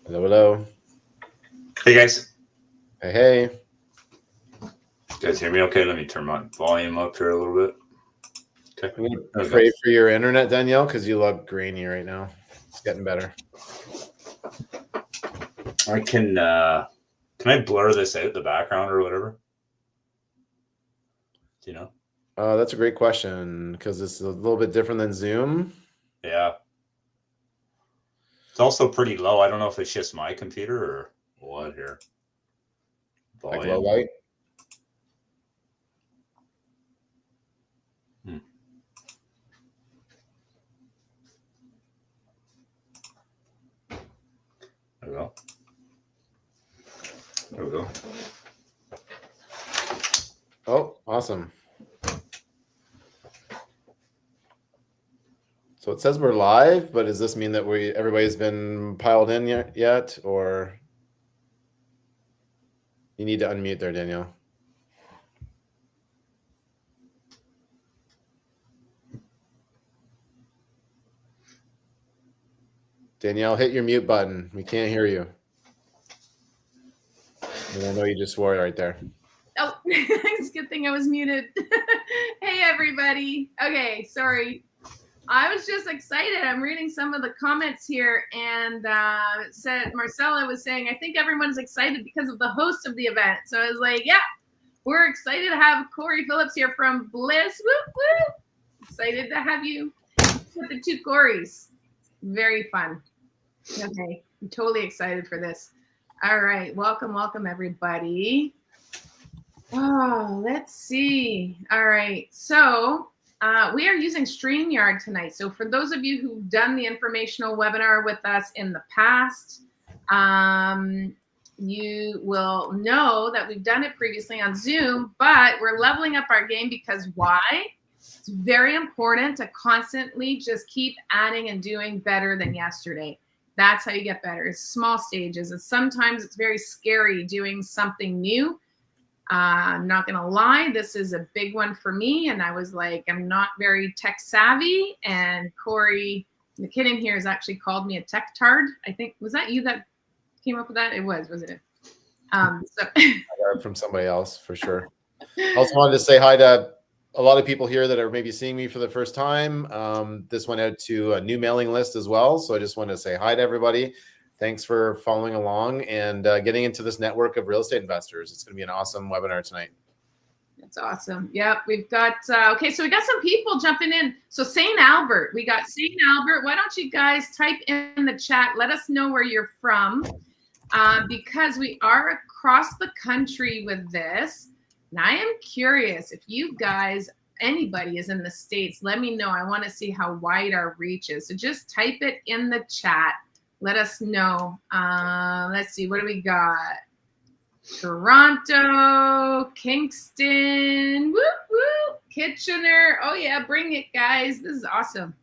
Hello, hello. Hey guys. Hey, hey. You guys hear me okay? Let me turn my volume up here a little bit. Okay. I'm gonna There we go. pray for your internet, Danielle, because you look grainy right now. It's getting better. I can I blur this out the background or whatever? Do you know? That's a great question because it's a little bit different than Zoom. Yeah. It's also pretty low. I don't know if it's just my computer or what here. Like low Volume. light. There we go. There we go. Oh, awesome. So it says we're live, but does this mean that everybody's been piled in yet, or you need to unmute there, Danielle? Danielle, hit your mute button. We can't hear you. And I know you just swore right there. Oh, it's a good thing I was muted. Hey, everybody. Okay, sorry. I was just excited. I'm reading some of the comments here, and it said Marcella was saying, I think everyone's excited because of the host of the event. So I was like, yeah, we're excited to have Corey Phillips here from Bliss. Woo, woo. Excited to have you with the two Corys. Very fun. Okay, I'm totally excited for this. All right, welcome, everybody. Oh, let's see. All right, so we are using StreamYard tonight. So for those of you who've done the informational webinar with us in the past, you will know that we've done it previously on Zoom, but we're leveling up our game because why? It's very important to constantly just keep adding and doing better than yesterday. That's how you get better. It's small stages. And sometimes it's very scary doing something new. I'm not going to lie. This is a big one for me. And I was like, I'm not very tech savvy. And Corey McKinnon here has actually called me a tech tard. I think, was that you that came up with that? It was, wasn't it? So. I got it from somebody else for sure. I also wanted to say hi to a lot of people here that are maybe seeing me for the first time. This went out to a new mailing list as well. So I just wanted to say hi to everybody. Thanks for following along and getting into this network of real estate investors. It's going to be an awesome webinar tonight. That's awesome. Yep, we've got, okay, so we got some people jumping in. So St. Albert, we got St. Albert. Why don't you guys type in the chat? Let us know where you're from because we are across the country with this. And I am curious if you guys, anybody is in the States, let me know. I want to see how wide our reach is. So just type it in the chat. Let us know. Let's see, what do we got? Toronto, Kingston, whoop, whoop, Kitchener. Oh, yeah, bring it, guys. This is awesome.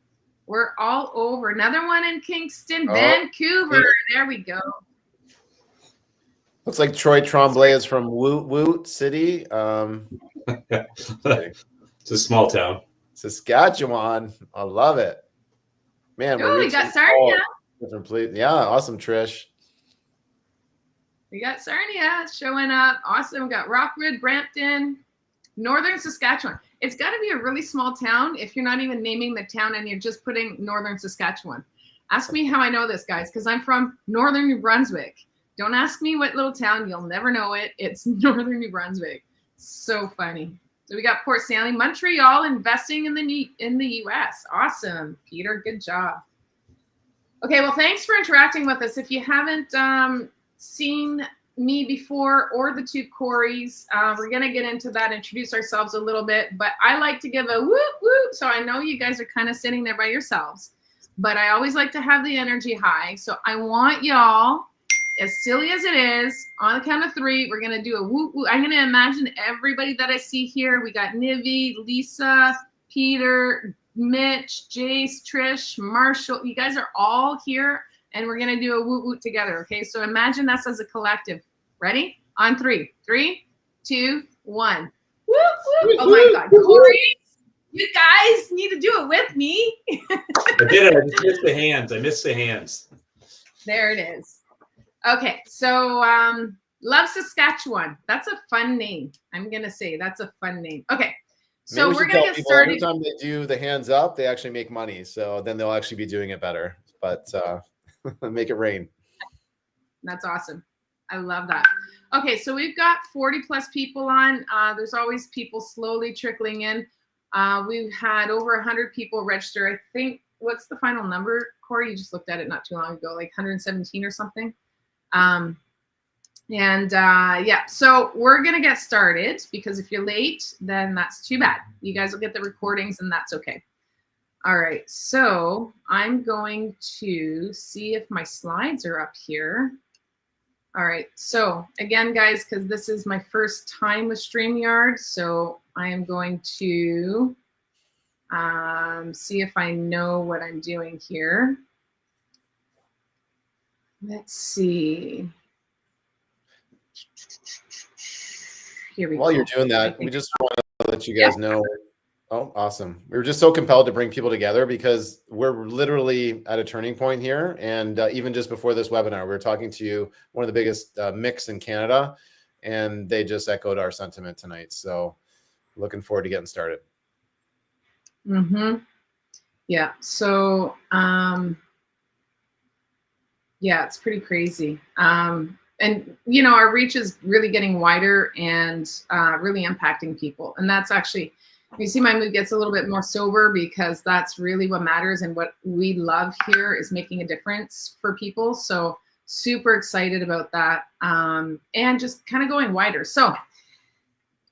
We're all over. Another one in Kingston, Vancouver. There we go. Looks like Troy Tremblay is from Woot Woot City. It's a small town. Saskatchewan. I love it. Man, we got Sarnia. Yeah, awesome, Trish. We got Sarnia showing up. Awesome. We got Rockwood, Brampton, Northern Saskatchewan. It's got to be a really small town if you're not even naming the town and you're just putting Northern Saskatchewan. Ask me how I know this, guys, because I'm from Northern New Brunswick. Don't ask me what little town. You'll never know it. It's Northern New Brunswick. So funny. So we got Port Stanley, Montreal, investing in the U.S. Awesome, Peter. Good job. Okay, well, thanks for interacting with us. If you haven't seen me before or the two Corys, we're going to get into that, introduce ourselves a little bit. But I like to give a whoop, whoop. So I know you guys are kind of sitting there by yourselves. But I always like to have the energy high. So I want y'all, as silly as it is, on the count of three, we're going to do a whoop, whoop. I'm going to imagine everybody that I see here. We got Nivi, Lisa, Peter, Mitch, Jace, Trish, Marshall. You guys are all here, and we're going to do a woot woot together, okay? So imagine us as a collective. Ready? On three. 3, 2, 1. Woot woot. Oh, my God. Corey, you guys need to do it with me. I did it. I just missed the hands. There it is. Okay, so Love Saskatchewan. That's a fun name. I'm gonna say that's a fun name. Okay, so Maybe we we're should gonna tell get people every started. time they do the hands up, they actually make money. So then they'll actually be doing it better. But make it rain. That's awesome. I love that. Okay, so we've got 40 plus people on. There's always people slowly trickling in. We've had over 100 people register. I think, what's the final number, Corey? You just looked at it not too long ago, like 117 or something. Yeah, so we're going to get started because if you're late, then that's too bad. You guys will get the recordings and that's okay. All right, so I'm going to see if my slides are up here. All right, so again, guys, because this is my first time with StreamYard, so I am going to see if I know what I'm doing here. Let's see. Here we go. While you're doing that, we just want to let you guys know. Oh, awesome. We were just so compelled to bring people together because we're literally at a turning point here. And even just before this webinar, we were talking to one of the biggest mix in Canada, and they just echoed our sentiment tonight. So looking forward to getting started. Mm-hmm. Yeah. So, yeah, it's pretty crazy. And, you know, our reach is really getting wider and really impacting people. And that's actually, you see my mood gets a little bit more sober because that's really what matters. And what we love here is making a difference for people. So super excited about that. And just kind of going wider. So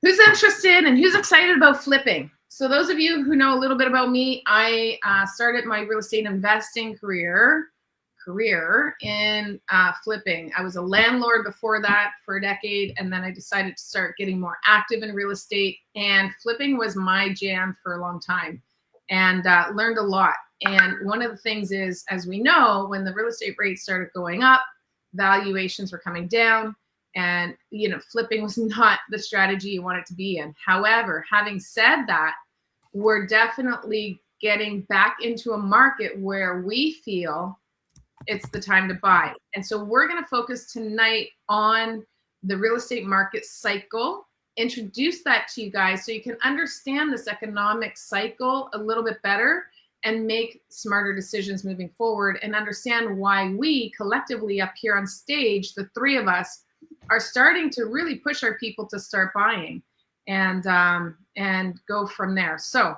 who's interested and who's excited about flipping? So those of you who know a little bit about me, I started my real estate investing career in flipping. I was a landlord before that for a decade, and then I decided to start getting more active in real estate, and flipping was my jam for a long time, and learned a lot. And one of the things is, as we know, when the real estate rates started going up, valuations were coming down, and you know, flipping was not the strategy you want it to be in. However, having said that, we're definitely getting back into a market where we feel it's the time to buy. And so we're going to focus tonight on the real estate market cycle, introduce that to you guys so you can understand this economic cycle a little bit better and make smarter decisions moving forward, and understand why we collectively up here on stage, the three of us, are starting to really push our people to start buying and go from there. So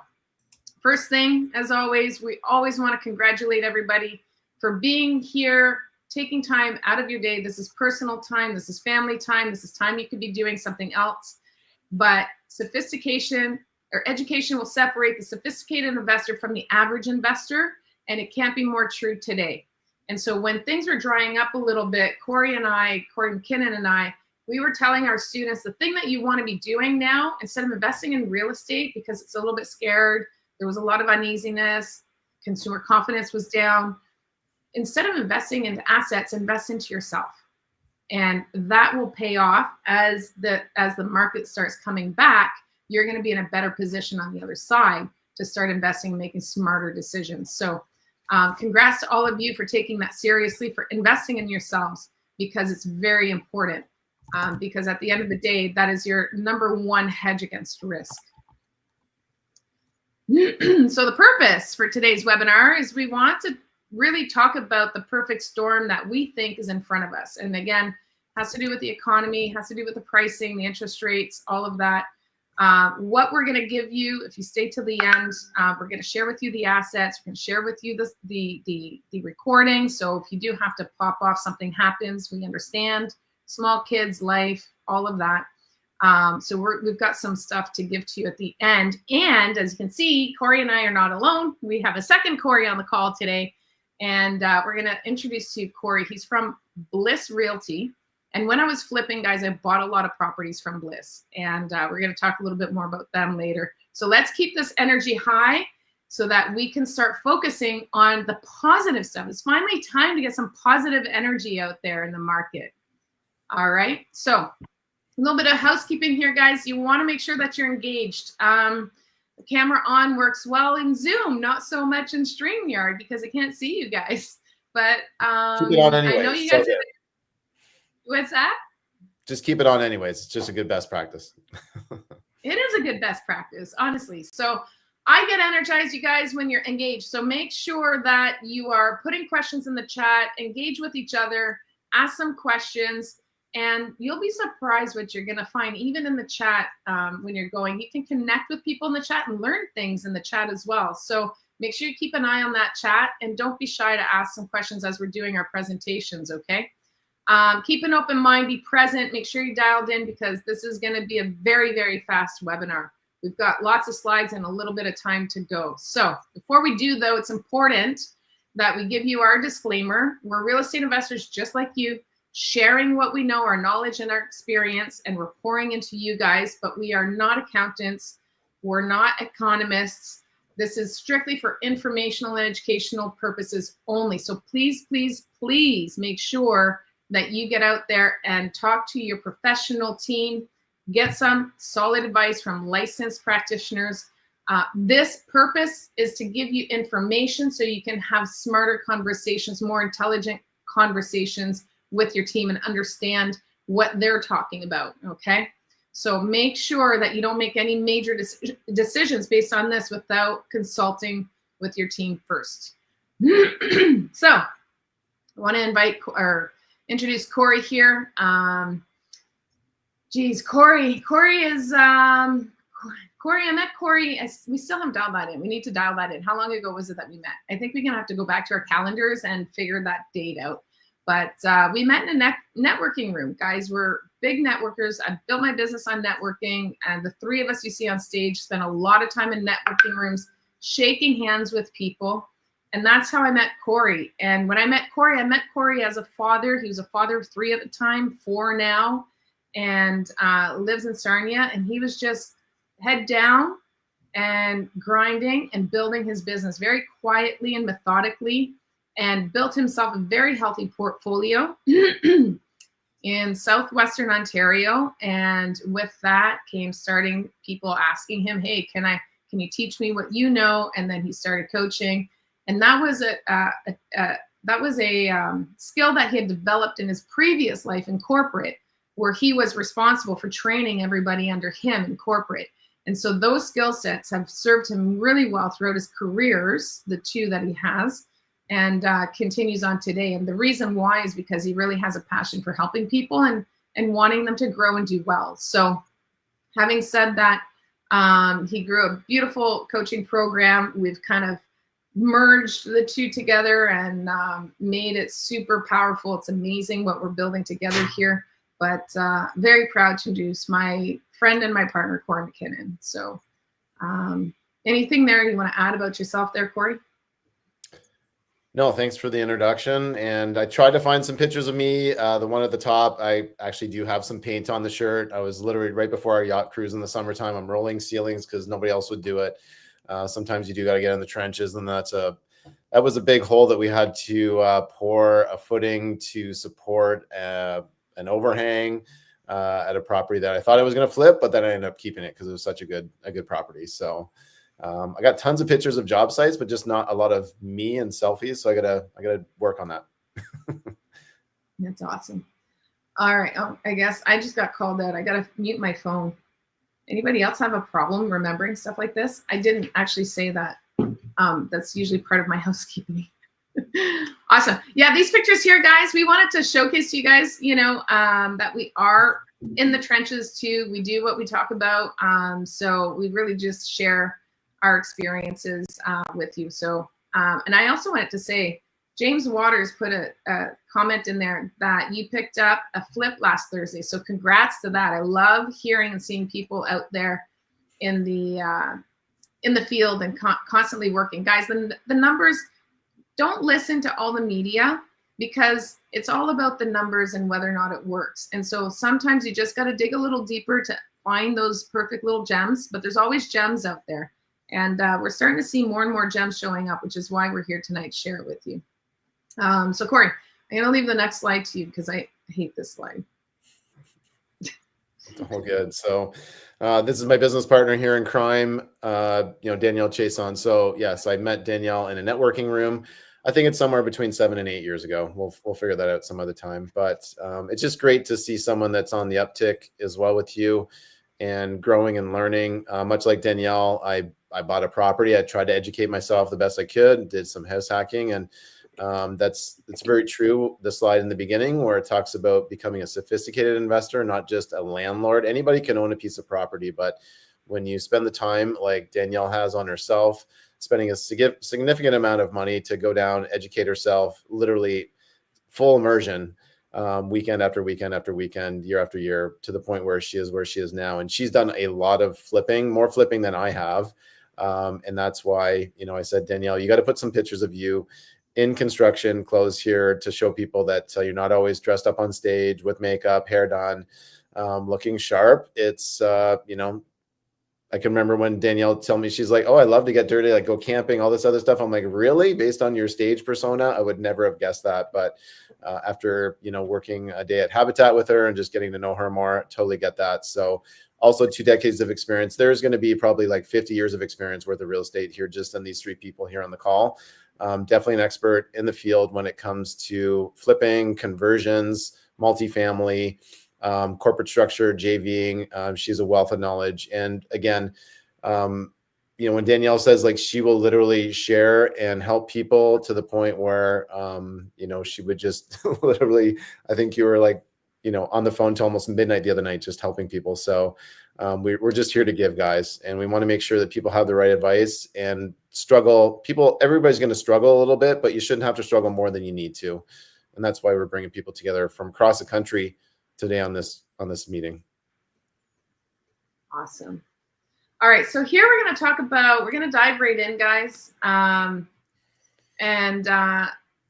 first thing, as always, we always want to congratulate everybody for being here, taking time out of your day. This is personal time. This is family time. This is time you could be doing something else. But sophistication or education will separate the sophisticated investor from the average investor. And it can't be more true today. And so when things were drying up a little bit, Corey McKinnon and I, we were telling our students the thing that you want to be doing now, instead of investing in real estate because it's a little bit scared, there was a lot of uneasiness, consumer confidence was down. Instead of investing into assets, invest into yourself. And that will pay off as the market starts coming back. You're going to be in a better position on the other side to start investing and making smarter decisions. So congrats to all of you for taking that seriously, for investing in yourselves, because it's very important. Because at the end of the day, that is your number one hedge against risk. So the purpose for today's webinar is we want to really talk about the perfect storm that we think is in front of us. And again, has to do with the economy, has to do with the pricing, the interest rates, all of that. What we're going to give you, if you stay to the end, we're going to share with you the assets. We're going to share with you the recording. So if you do have to pop off, something happens, we understand. Small kids, life, all of that. So we've got some stuff to give to you at the end. And as you can see, Corey and I are not alone. We have a second Corey on the call today. And we're going to introduce to you Corey. He's from Bliss Realty. And when I was flipping, guys, I bought a lot of properties from Bliss. And we're going to talk a little bit more about them later. So let's keep this energy high so that we can start focusing on the positive stuff. It's finally time to get some positive energy out there in the market. All right. So a little bit of housekeeping here, guys. You want to make sure that you're engaged. The camera on works well in Zoom, not so much in StreamYard because I can't see you guys. But keep it on anyway. I know you guys. What's that? Just keep it on anyways. It's just a good best practice. It is a good best practice, honestly. So I get energized, you guys, when you're engaged. So make sure that you are putting questions in the chat, engage with each other, ask some questions, and you'll be surprised what you're going to find, even in the chat when you're going. You can connect with people in the chat and learn things in the chat as well. So make sure you keep an eye on that chat, and don't be shy to ask some questions as we're doing our presentations, okay? Keep an open mind, be present, make sure you dialed in, because this is going to be a very, very fast webinar. We've got lots of slides and a little bit of time to go. So before we do, though, it's important that we give you our disclaimer. We're real estate investors just like you, sharing what we know, our knowledge and our experience, and we're pouring into you guys, but we are not accountants. We're not economists. This is strictly for informational and educational purposes only. So please, please, please make sure that you get out there and talk to your professional team, get some solid advice from licensed practitioners. This purpose is to give you information so you can have smarter conversations, more intelligent conversations with your team and understand what they're talking about, okay? So make sure that you don't make any major decisions based on this without consulting with your team first. So I want to invite or introduce Corey here. Corey is, Corey, I met Corey, we still haven't dialed that in. We need to dial that in. How long ago was it that we met? I think we're gonna have to go back to our calendars and figure that date out. But we met in a networking room. Guys, we're big networkers. I built my business on networking, and the three of us you see on stage spent a lot of time in networking rooms, shaking hands with people. And that's how I met Corey. And when I met Corey as a father. He was a father of 3 at the time, 4 now, and lives in Sarnia. And he was just head down and grinding and building his business very quietly and methodically, and built himself a very healthy portfolio in southwestern Ontario. And with that came starting people asking him, hey, can you teach me what you know? And then he started coaching. And that was a skill that he had developed in his previous life in corporate, where he was responsible for training everybody under him in corporate. And so those skill sets have served him really well throughout his careers, the 2 that he has, and continues on today. And the reason why is because he really has a passion for helping people and wanting them to grow and do well. So having said that, he grew a beautiful coaching program. We've kind of merged the 2 together and made it super powerful. It's amazing what we're building together here, but very proud to introduce my friend and my partner, Corey McKinnon. So anything there you want to add about yourself there, Corey? No, thanks for the introduction. And I tried to find some pictures of me. The one at the top, I actually do have some paint on the shirt. I was literally right before our yacht cruise in the summertime. I'm rolling ceilings because nobody else would do it. Sometimes you do got to get in the trenches, and that was a big hole that we had to pour a footing to support an overhang at a property that I thought I was going to flip, but then I ended up keeping it because it was such a good property. So I got tons of pictures of job sites, but just not a lot of me and selfies. So I gotta work on that. That's awesome. All right. Oh, I guess I just got called out. I gotta mute my phone. Anybody else have a problem remembering stuff like this? I didn't actually say that. That's usually part of my housekeeping. Awesome. Yeah, these pictures here, guys, we wanted to showcase to you guys, that we are in the trenches too. We do what we talk about. So we really just share our experiences with you. So, and I also wanted to say, James Waters put a comment in there that you picked up a flip last Thursday. So congrats to that. I love hearing and seeing people out there in the field and constantly working. Guys, the numbers, don't listen to all the media, because it's all about the numbers and whether or not it works. And so sometimes you just got to dig a little deeper to find those perfect little gems, but there's always gems out there. And we're starting to see more and more gems showing up, which is why we're here tonight to share it with you. So Corey, I'm going to leave the next slide to you because I hate this slide. It's all good. So this is my business partner here in crime, Danielle Chason. So yes, I met Danielle in a networking room. I think it's somewhere between 7 and 8 years ago. We'll figure that out some other time. But it's just great to see someone that's on the uptick as well with you, and growing and learning. Much like Danielle, I bought a property. I tried to educate myself the best I could. Did some house hacking, and it's very true. The slide in the beginning where it talks about becoming a sophisticated investor, not just a landlord. Anybody can own a piece of property, but when you spend the time like Danielle has on herself, spending a significant amount of money to go down, educate herself, literally full immersion, weekend after weekend after weekend, year after year, to the point where she is now. And she's done a lot of flipping, more flipping than I have. And that's why, I said, Danielle, you got to put some pictures of you in construction clothes here to show people that you're not always dressed up on stage with makeup, hair done, looking sharp. It's, I can remember when Danielle told me, she's like, oh, I love to get dirty, like go camping, all this other stuff. I'm like, really? Based on your stage persona, I would never have guessed that. But after, working a day at Habitat with her and just getting to know her more, totally get that. So also 2 decades of experience. There's going to be probably like 50 years of experience worth of real estate here, just on these 3 people here on the call. Definitely an expert in the field when it comes to flipping, conversions, multifamily, corporate structure, JVing. She's a wealth of knowledge. And again, when Danielle says like she will literally share and help people to the point where, she would just literally, I think you were like, on the phone till almost midnight the other night, just helping people. So we're just here to give, guys. And we want to make sure that people have the right advice and everybody's going to struggle a little bit, but you shouldn't have to struggle more than you need to. And that's why we're bringing people together from across the country today on this meeting. Awesome. All right, so here we're going to dive right in, guys.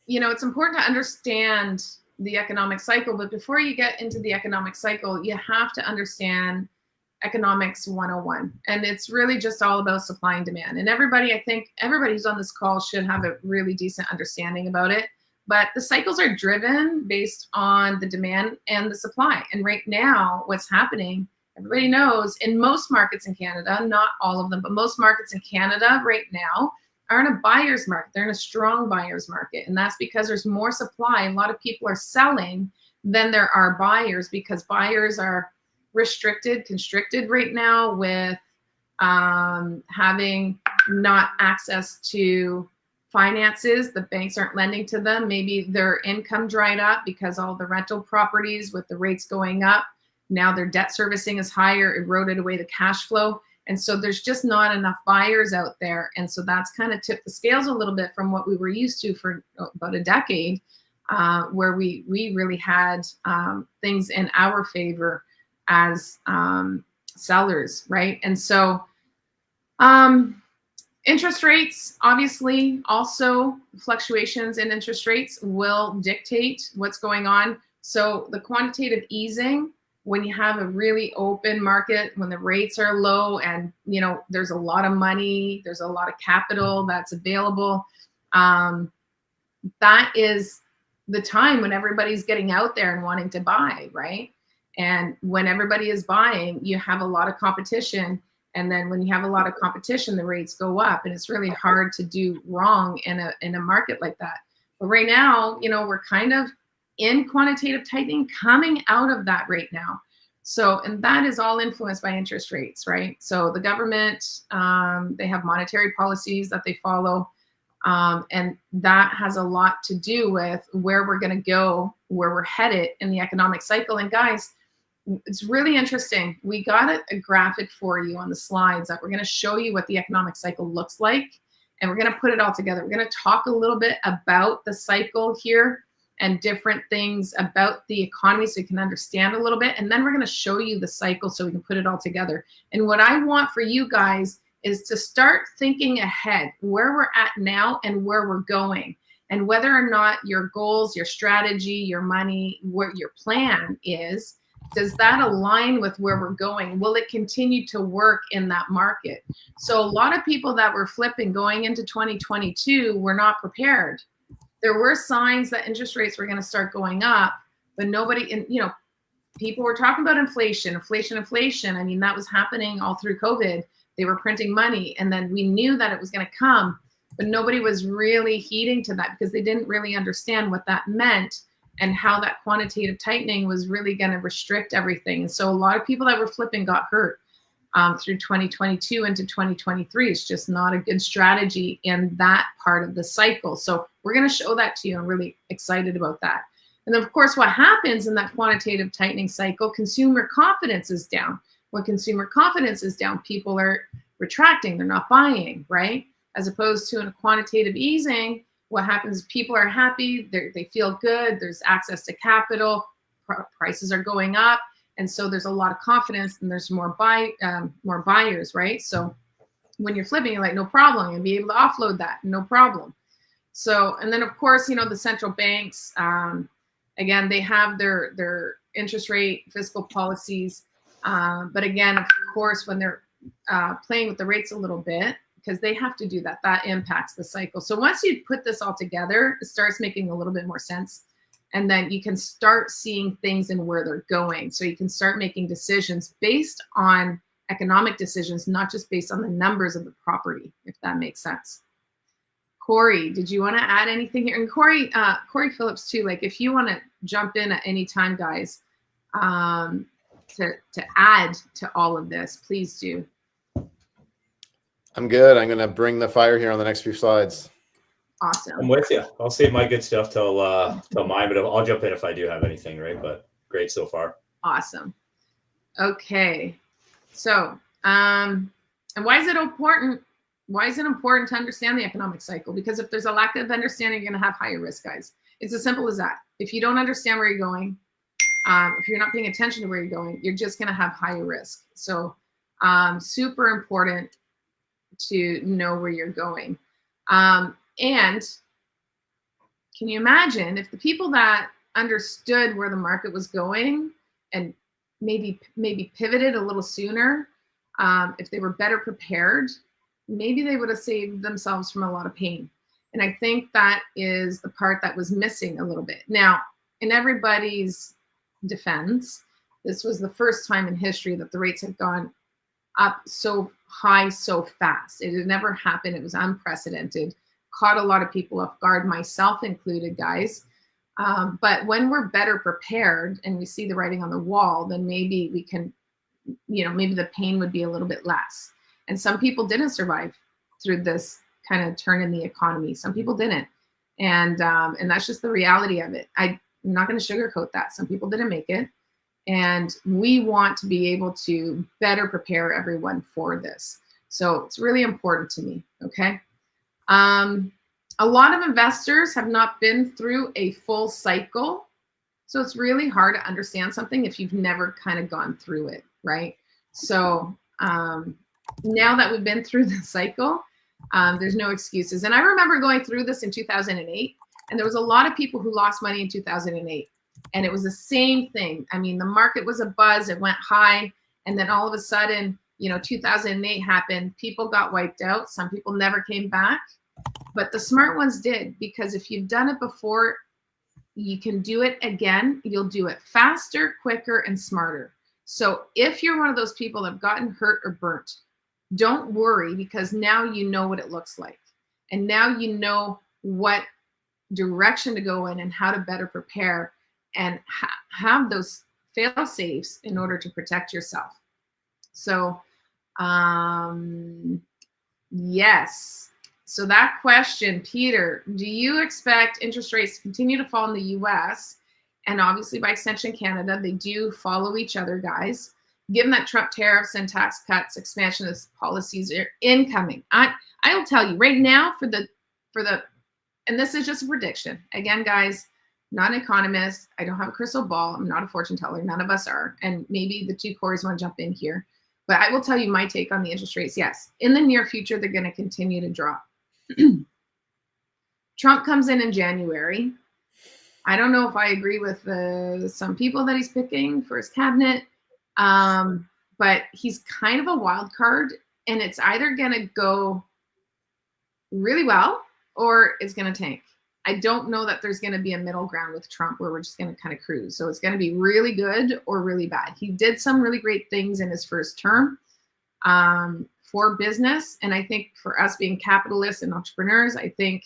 It's important to understand the economic cycle, but before you get into the economic cycle, you have to understand economics 101. And it's really just all about supply and demand. And I think everybody who's on this call should have a really decent understanding about it. But the cycles are driven based on the demand and the supply. And right now, what's happening, everybody knows, in most markets in Canada, not all of them, but most markets in Canada right now are in a buyer's market. They're in a strong buyer's market. And that's because there's more supply. A lot of people are selling than there are buyers, because buyers are constricted right now with having not access to finances. The banks aren't lending to them. Maybe their income dried up because all the rental properties with the rates going up, now their debt servicing is higher, eroded away the cash flow. And so there's just not enough buyers out there. And so that's kind of tipped the scales a little bit from what we were used to for about a decade, where we really had things in our favor as sellers, right? And so interest rates, obviously, also fluctuations in interest rates will dictate what's going on. So the quantitative easing, when you have a really open market, when the rates are low and there's a lot of money, there's a lot of capital that's available, that is the time when everybody's getting out there and wanting to buy, right? And when everybody is buying, you have a lot of competition. And then when you have a lot of competition, the rates go up, and it's really hard to do wrong in a market like that. But right now, we're kind of in quantitative tightening, coming out of that right now. So, and that is all influenced by interest rates, right? So the government, they have monetary policies that they follow. And that has a lot to do with where we're going to go, where we're headed in the economic cycle. And guys, it's really interesting. We got a graphic for you on the slides that we're going to show you what the economic cycle looks like. And we're going to put it all together. We're going to talk a little bit about the cycle here and different things about the economy so you can understand a little bit. And then we're going to show you the cycle so we can put it all together. And what I want for you guys is to start thinking ahead, where we're at now and where we're going, and whether or not your goals, your strategy, your money, what your plan is, does that align with where we're going? Will it continue to work in that market? So a lot of people that were flipping going into 2022 were not prepared. There were signs that interest rates were going to start going up, but nobody, people were talking about inflation. I mean, that was happening all through COVID. They were printing money, and then we knew that it was going to come, But nobody was really heeding to that because they didn't really understand what that meant and how that quantitative tightening was really going to restrict everything. And so a lot of people that were flipping got hurt through 2022 into 2023. It's just not a good strategy in that part of the cycle. So we're going to show that to you. I'm really excited about that. And then, of course, what happens in that quantitative tightening cycle, consumer confidence is down. When consumer confidence is down, people are retracting. They're not buying, right? As opposed to in a quantitative easing, what happens is people are happy, they feel good, there's access to capital, prices are going up, and so there's a lot of confidence and there's more buyers, right? So when you're flipping, you're like, no problem, and be able to offload that, no problem. So, and then of course, you know, the central banks, again, they have their interest rate fiscal policies, but again, of course, when they're playing with the rates a little bit, because they have to do that, that impacts the cycle. So once you put this all together, it starts making a little bit more sense. And then you can start seeing things and where they're going. So you can start making decisions based on economic decisions, not just based on the numbers of the property, if that makes sense. Corey, did you want to add anything here? And Corey Phillips too, like if you want to jump in at any time, guys, to add to all of this, please do. I'm good. I'm going to bring the fire here on the next few slides. Awesome. I'm with you. I'll save my good stuff till mine, but I'll jump in if I do have anything, right? But great so far. Awesome. Okay. So, and why is it important? Why is it important to understand the economic cycle? Because if there's a lack of understanding, you're going to have higher risk, guys. It's as simple as that. If you don't understand where you're going, if you're not paying attention to where you're going, you're just going to have higher risk. So, super important to know where you're going. And can you imagine if the people that understood where the market was going and maybe pivoted a little sooner, if they were better prepared, maybe they would have saved themselves from a lot of pain. And I think that is the part that was missing a little bit. Now, in everybody's defense, this was the first time in history that the rates had gone up so high so fast. It had never happened. It was unprecedented. Caught a lot of people off guard, myself included, guys. But when we're better prepared and we see the writing on the wall, then maybe we can, you know, maybe the pain would be a little bit less. And some people didn't survive through this kind of turn in the economy. Some people didn't. And that's just the reality of it. I'm not going to sugarcoat that. Some people didn't make it. And we want to be able to better prepare everyone for this. So it's really important to me, okay? A lot of investors have not been through a full cycle. So it's really hard to understand something if you've never kind of gone through it, right? So now that we've been through the cycle, there's no excuses. And I remember going through this in 2008, and there was a lot of people who lost money in 2008. And it was the same thing. I mean, the market was a buzz, it went high, and then all of a sudden, you know, 2008 happened, people got wiped out, some people never came back, but the smart ones did, because if you've done it before, you can do it again. You'll do it faster, quicker, and smarter. So if you're one of those people that have gotten hurt or burnt, don't worry, because now you know what it looks like. And now you know what direction to go in and how to better prepare and have those fail safes in order to protect yourself. So, yes. So that question, Peter, do you expect interest rates to continue to fall in the US? And obviously by extension, Canada, they do follow each other, guys. Given that Trump tariffs and tax cuts, expansionist policies are incoming. I'll tell you right now for the, and this is just a prediction. Again, guys, not an economist. I don't have a crystal ball. I'm not a fortune teller. None of us are. And maybe the two Corys want to jump in here. But I will tell you my take on the interest rates. Yes, in the near future, they're going to continue to drop. Trump comes in January. I don't know if I agree with some people that he's picking for his cabinet. But he's kind of a wild card. And it's either going to go really well or it's going to tank. I don't know that there's going to be a middle ground with Trump where we're just going to kind of cruise. So it's going to be really good or really bad. He did some really great things in his first term for business. And I think for us being capitalists and entrepreneurs, I think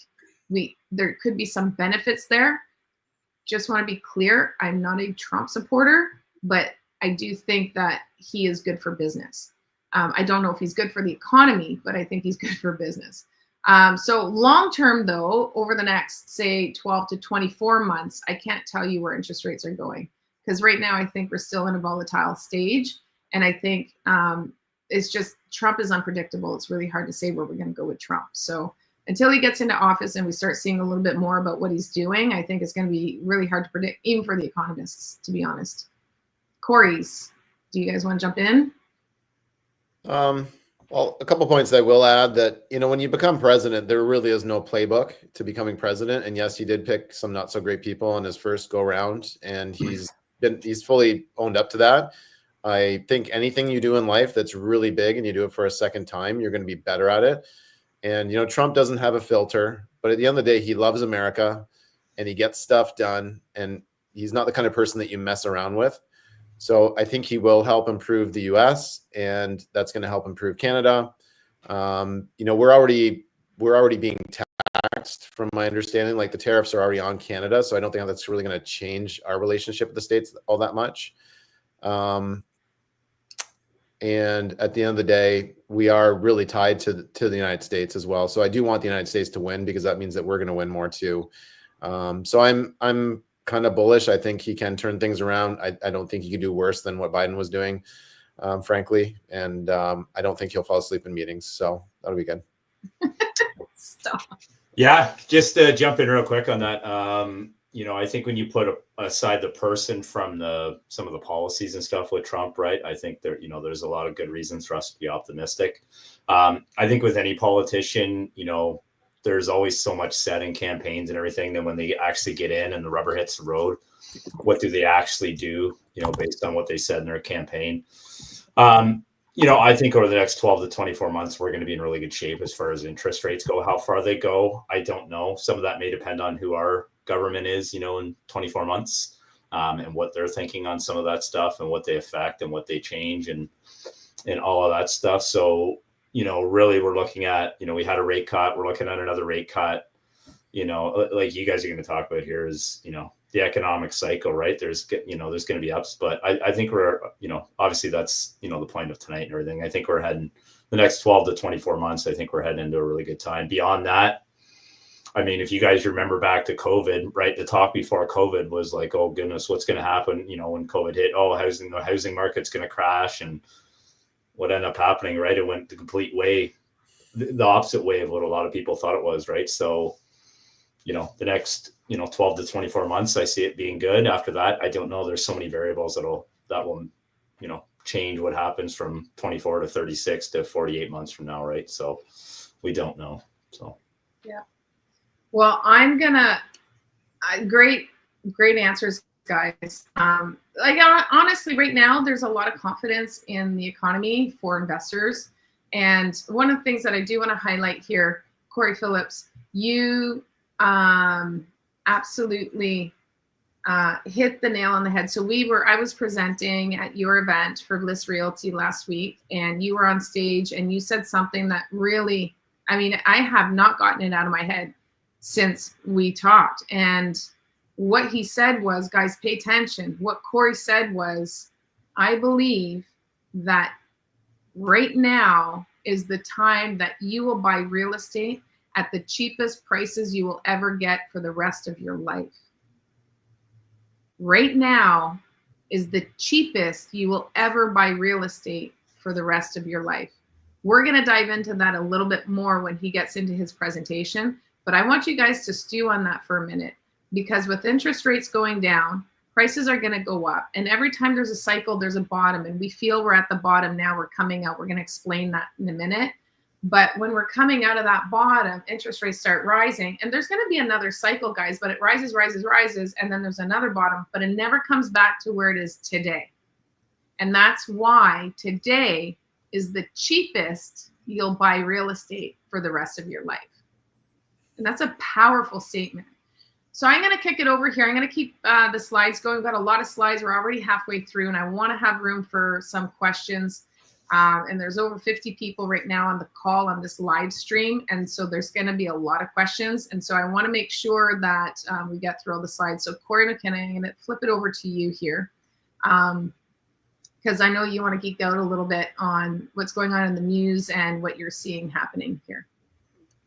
there could be some benefits there. Just want to be clear, I'm not a Trump supporter, but I do think that he is good for business. I don't know if he's good for the economy, but I think he's good for business. So long term, though, over the next, say, 12 to 24 months, I can't tell you where interest rates are going. Because right now, I think we're still in a volatile stage. And I think it's just Trump is unpredictable. It's really hard to say where we're going to go with Trump. So until he gets into office and we start seeing a little bit more about what he's doing, I think it's going to be really hard to predict, even for the economists, to be honest. Corey's, do you guys want to jump in? Well, a couple points I will add that, when you become president, there really is no playbook to becoming president. And yes, he did pick some not so great people on his first go round, and he's fully owned up to that. I think anything you do in life that's really big and you do it for a second time, you're going to be better at it. And, Trump doesn't have a filter, but at the end of the day, he loves America and he gets stuff done, and he's not the kind of person that you mess around with. So I think he will help improve the US, and that's going to help improve Canada. We're already being taxed from my understanding, like the tariffs are already on Canada. So I don't think that's really going to change our relationship with the States all that much. And at the end of the day, we are really tied to the United States as well. So I do want the United States to win, because that means that we're going to win more too. So I'm kind of bullish. I think he can turn things around. I don't think he could do worse than what Biden was doing, frankly. And I don't think he'll fall asleep in meetings. So that'll be good. Stop. Yeah, just to jump in real quick on that. I think when you put aside the person from some of the policies and stuff with Trump, right? I think there's a lot of good reasons for us to be optimistic. I think with any politician, there's always so much said in campaigns and everything. Then when they actually get in and the rubber hits the road, what do they actually do, based on what they said in their campaign? I think over the next 12 to 24 months, we're going to be in really good shape as far as interest rates go. How far they go, I don't know. Some of that may depend on who our government is, in 24 months, and what they're thinking on some of that stuff and what they affect and what they change and all of that stuff. So, really we're looking at, we had a rate cut, we're looking at another rate cut, like you guys are going to talk about here is, the economic cycle, right? There's going to be ups, but I think we're, obviously that's, the point of tonight and everything. I think we're heading the next 12 to 24 months. I think we're heading into a really good time. Beyond that, I mean, if you guys remember back to COVID, right? The talk before COVID was like, oh goodness, what's going to happen? When COVID hit, the housing market's going to crash. And what ended up happening, right? It went the complete way, the opposite way of what a lot of people thought it was, right? So, the next, 12 to 24 months, I see it being good. After that, I don't know. There's so many variables that will, change what happens from 24 to 36 to 48 months from now, right? So we don't know. So yeah. Well, great answers, guys. Honestly, right now, there's a lot of confidence in the economy for investors. And one of the things that I do want to highlight here, Corey Phillips, you absolutely hit the nail on the head. So I was presenting at your event for Bliss Realty last week, and you were on stage and you said something that really, I have not gotten it out of my head since we talked. And what he said was, guys, pay attention. What Corey said was, I believe that right now is the time that you will buy real estate at the cheapest prices you will ever get for the rest of your life. Right now is the cheapest you will ever buy real estate for the rest of your life. We're going to dive into that a little bit more when he gets into his presentation, but I want you guys to stew on that for a minute, because with interest rates going down, prices are going to go up. And every time there's a cycle, there's a bottom, and we feel we're at the bottom now. We're coming out. We're going to explain that in a minute. But when we're coming out of that bottom, interest rates start rising, and there's going to be another cycle, guys, but it rises, and then there's another bottom, but it never comes back to where it is today. And that's why today is the cheapest you'll buy real estate for the rest of your life. And that's a powerful statement. So I'm going to kick it over here. I'm going to keep the slides going. We've got a lot of slides. We're already halfway through, and I want to have room for some questions. And there's over 50 people right now on the call on this live stream. And so there's going to be a lot of questions. And so I want to make sure that we get through all the slides. So Corey McKenna, I'm going to flip it over to you here. Because I know you want to geek out a little bit on what's going on in the news and what you're seeing happening here.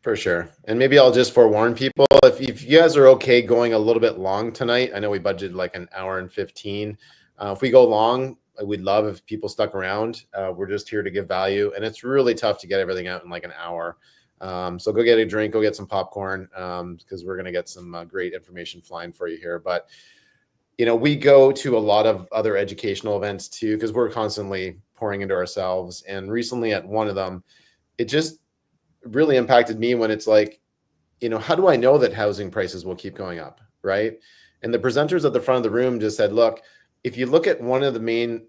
For sure. And maybe I'll just forewarn people, if you guys are okay going a little bit long tonight, I know we budgeted like an hour and 15. If we go long, we'd love if people stuck around. We're just here to give value, and it's really tough to get everything out in like an hour. So go get a drink, go get some popcorn, because we're going to get some great information flying for you here. But, you know, we go to a lot of other educational events too, because we're constantly pouring into ourselves. And recently at one of them, it just really impacted me when it's like, you know, how do I know that housing prices will keep going up, right? And the presenters at the front of the room just said, look, if you look at one of the main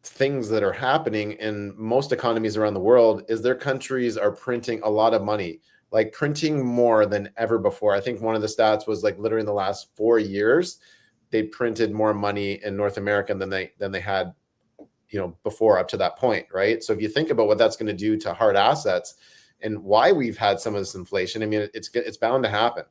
things that are happening in most economies around the world is their countries are printing a lot of money, like printing more than ever before. I think one of the stats was like literally in the last 4 years, they printed more money in North America than they had, you know, before up to that point, right? So if you think about what that's going to do to hard assets and why we've had some of this inflation, I mean, it's bound to happen.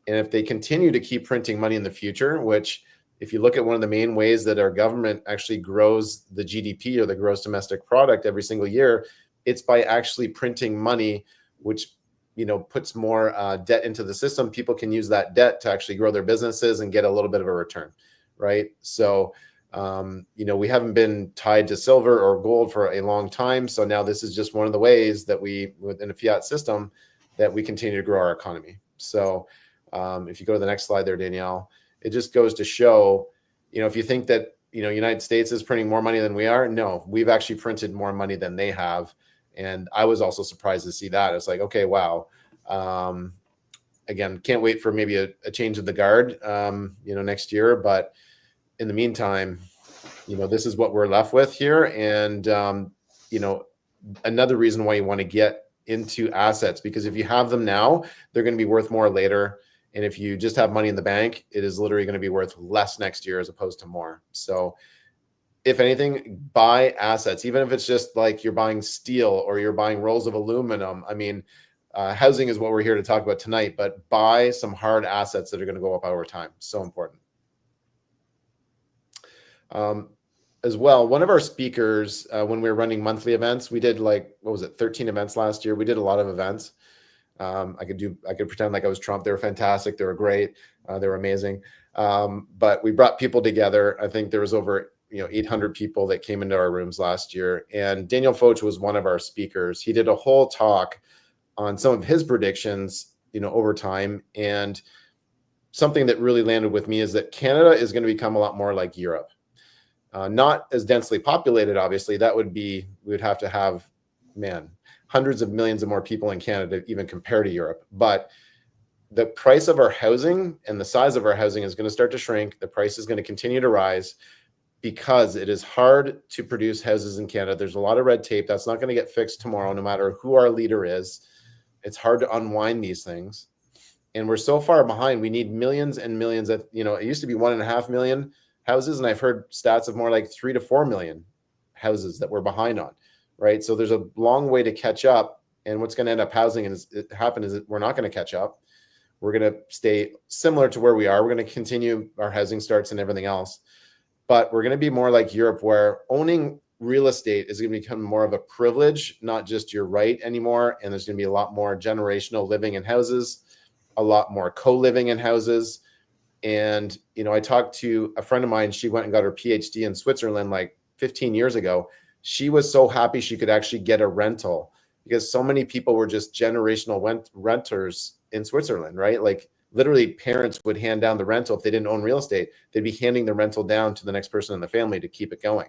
And if they continue to keep printing money in the future, which if you look at one of the main ways that our government actually grows the GDP or the gross domestic product every single year, it's by actually printing money, which, you know, puts more debt into the system. People can use that debt to actually grow their businesses and get a little bit of a return, right? So, you know, we haven't been tied to silver or gold for a long time. So now this is just one of the ways that we, within a fiat system, that we continue to grow our economy. So if you go to the next slide there, Danielle, it just goes to show, you know, if you think that, you know, United States is printing more money than we are, no, we've actually printed more money than they have. And I was also surprised to see that. It's like, okay, wow. Again, can't wait for maybe a change of the guard, you know, next year. But in the meantime, you know, this is what we're left with here. And, you know, another reason why you want to get into assets, because if you have them now, they're going to be worth more later. And if you just have money in the bank, it is literally going to be worth less next year as opposed to more. So if anything, buy assets, even if it's just like you're buying steel or you're buying rolls of aluminum. I mean, housing is what we're here to talk about tonight, but buy some hard assets that are going to go up over time. So important. As well, one of our speakers, when we were running monthly events, we did like, what was it, 13 events last year. We did a lot of events. I could pretend like I was Trump. They were fantastic. They were great. They were amazing. But we brought people together. I think there was over, 800 people that came into our rooms last year. And Daniel Foch was one of our speakers. He did a whole talk on some of his predictions, over time. And something that really landed with me is that Canada is going to become a lot more like Europe. Not as densely populated, obviously. We would have to have, hundreds of millions of more people in Canada even compare to Europe. But the price of our housing and the size of our housing is going to start to shrink. The price is going to continue to rise because it is hard to produce houses in Canada. There's a lot of red tape. That's not going to get fixed tomorrow, no matter who our leader is. It's hard to unwind these things. And we're so far behind. We need millions and millions of, it used to be 1.5 million houses. And I've heard stats of more like 3 to 4 million houses that we're behind on. Right. So there's a long way to catch up. And what's going to end up happen is that we're not going to catch up. We're going to stay similar to where we are. We're going to continue our housing starts and everything else. But we're going to be more like Europe, where owning real estate is going to become more of a privilege, not just your right anymore. And there's going to be a lot more generational living in houses, a lot more co-living in houses. And, I talked to a friend of mine. She went and got her PhD in Switzerland like 15 years ago. She was so happy she could actually get a rental because so many people were just generational renters in Switzerland, right? Like literally parents would hand down the rental. If they didn't own real estate, they'd be handing the rental down to the next person in the family to keep it going,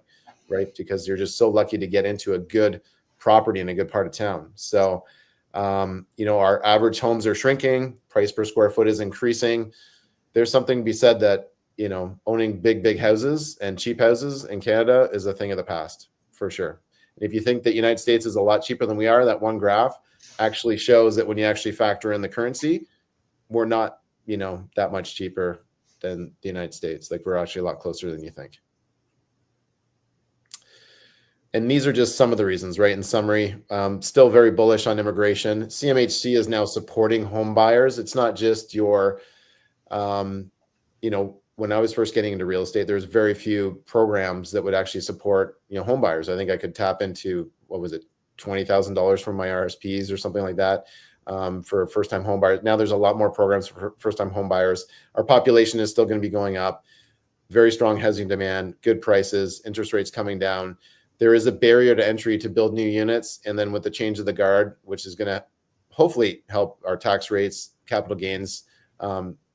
right? Because you're just so lucky to get into a good property in a good part of town. So, our average homes are shrinking, price per square foot is increasing. There's something to be said that, owning big houses and cheap houses in Canada is a thing of the past. For sure. And if you think that United States is a lot cheaper than we are, that one graph actually shows that when you actually factor in the currency, we're not, that much cheaper than the United States. Like we're actually a lot closer than you think. And these are just some of the reasons, right? In summary, still very bullish on immigration. CMHC is now supporting home buyers. It's not just your, when I was first getting into real estate, there's very few programs that would actually support, home buyers. I think I could tap into, what was it, $20,000 from my RSPs or something like that, for first-time home buyers. Now there's a lot more programs for first-time home buyers. Our population is still going to be going up. Very strong housing demand, good prices, interest rates coming down. There is a barrier to entry to build new units. And then with the change of the guard, which is going to hopefully help our tax rates, capital gains,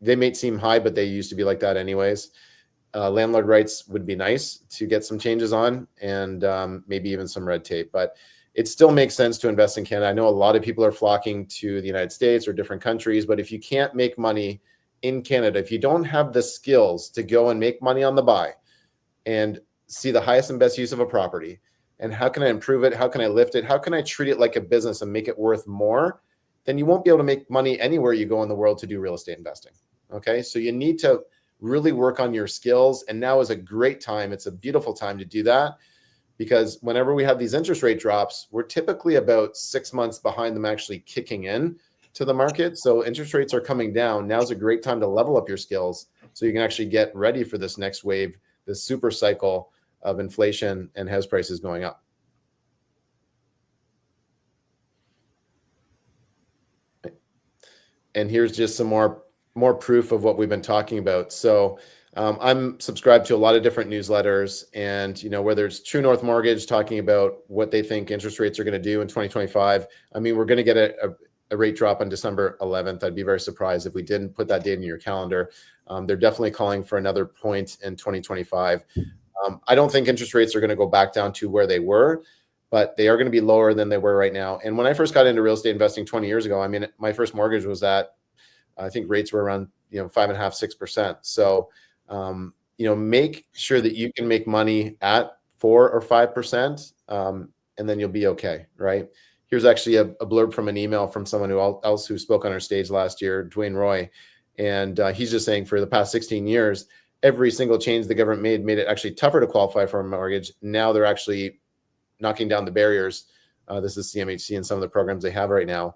they may seem high, but they used to be like that anyways. Landlord rights would be nice to get some changes on, and maybe even some red tape. But it still makes sense to invest in Canada. I know a lot of people are flocking to the United States or different countries, but if you can't make money in Canada, if you don't have the skills to go and make money on the buy and see the highest and best use of a property, and how can I improve it? How can I lift it? How can I treat it like a business and make it worth more? Then you won't be able to make money anywhere you go in the world to do real estate investing. Okay. So you need to really work on your skills. And now is a great time. It's a beautiful time to do that, because whenever we have these interest rate drops, we're typically about 6 months behind them actually kicking in to the market. So interest rates are coming down. Now's a great time to level up your skills so you can actually get ready for this next wave, this super cycle of inflation and house prices going up. And here's just some more proof of what we've been talking about. So I'm subscribed to a lot of different newsletters, and whether it's True North Mortgage talking about what they think interest rates are going to do in 2025. I mean, we're going to get a rate drop on December 11th. I'd be very surprised if we didn't put that date in your calendar. They're definitely calling for another point in 2025. I don't think interest rates are going to go back down to where they were, but they are going to be lower than they were right now. And when I first got into real estate investing 20 years ago, I mean, my first mortgage was at, I think rates were around 5.5%, 6%. So make sure that you can make money at 4 or 5%, and then you'll be okay, right? Here's actually a blurb from an email from someone else who spoke on our stage last year, Dwayne Roy, and he's just saying for the past 16 years, every single change the government made it actually tougher to qualify for a mortgage. Now they're actually knocking down the barriers. This is CMHC and some of the programs they have right now,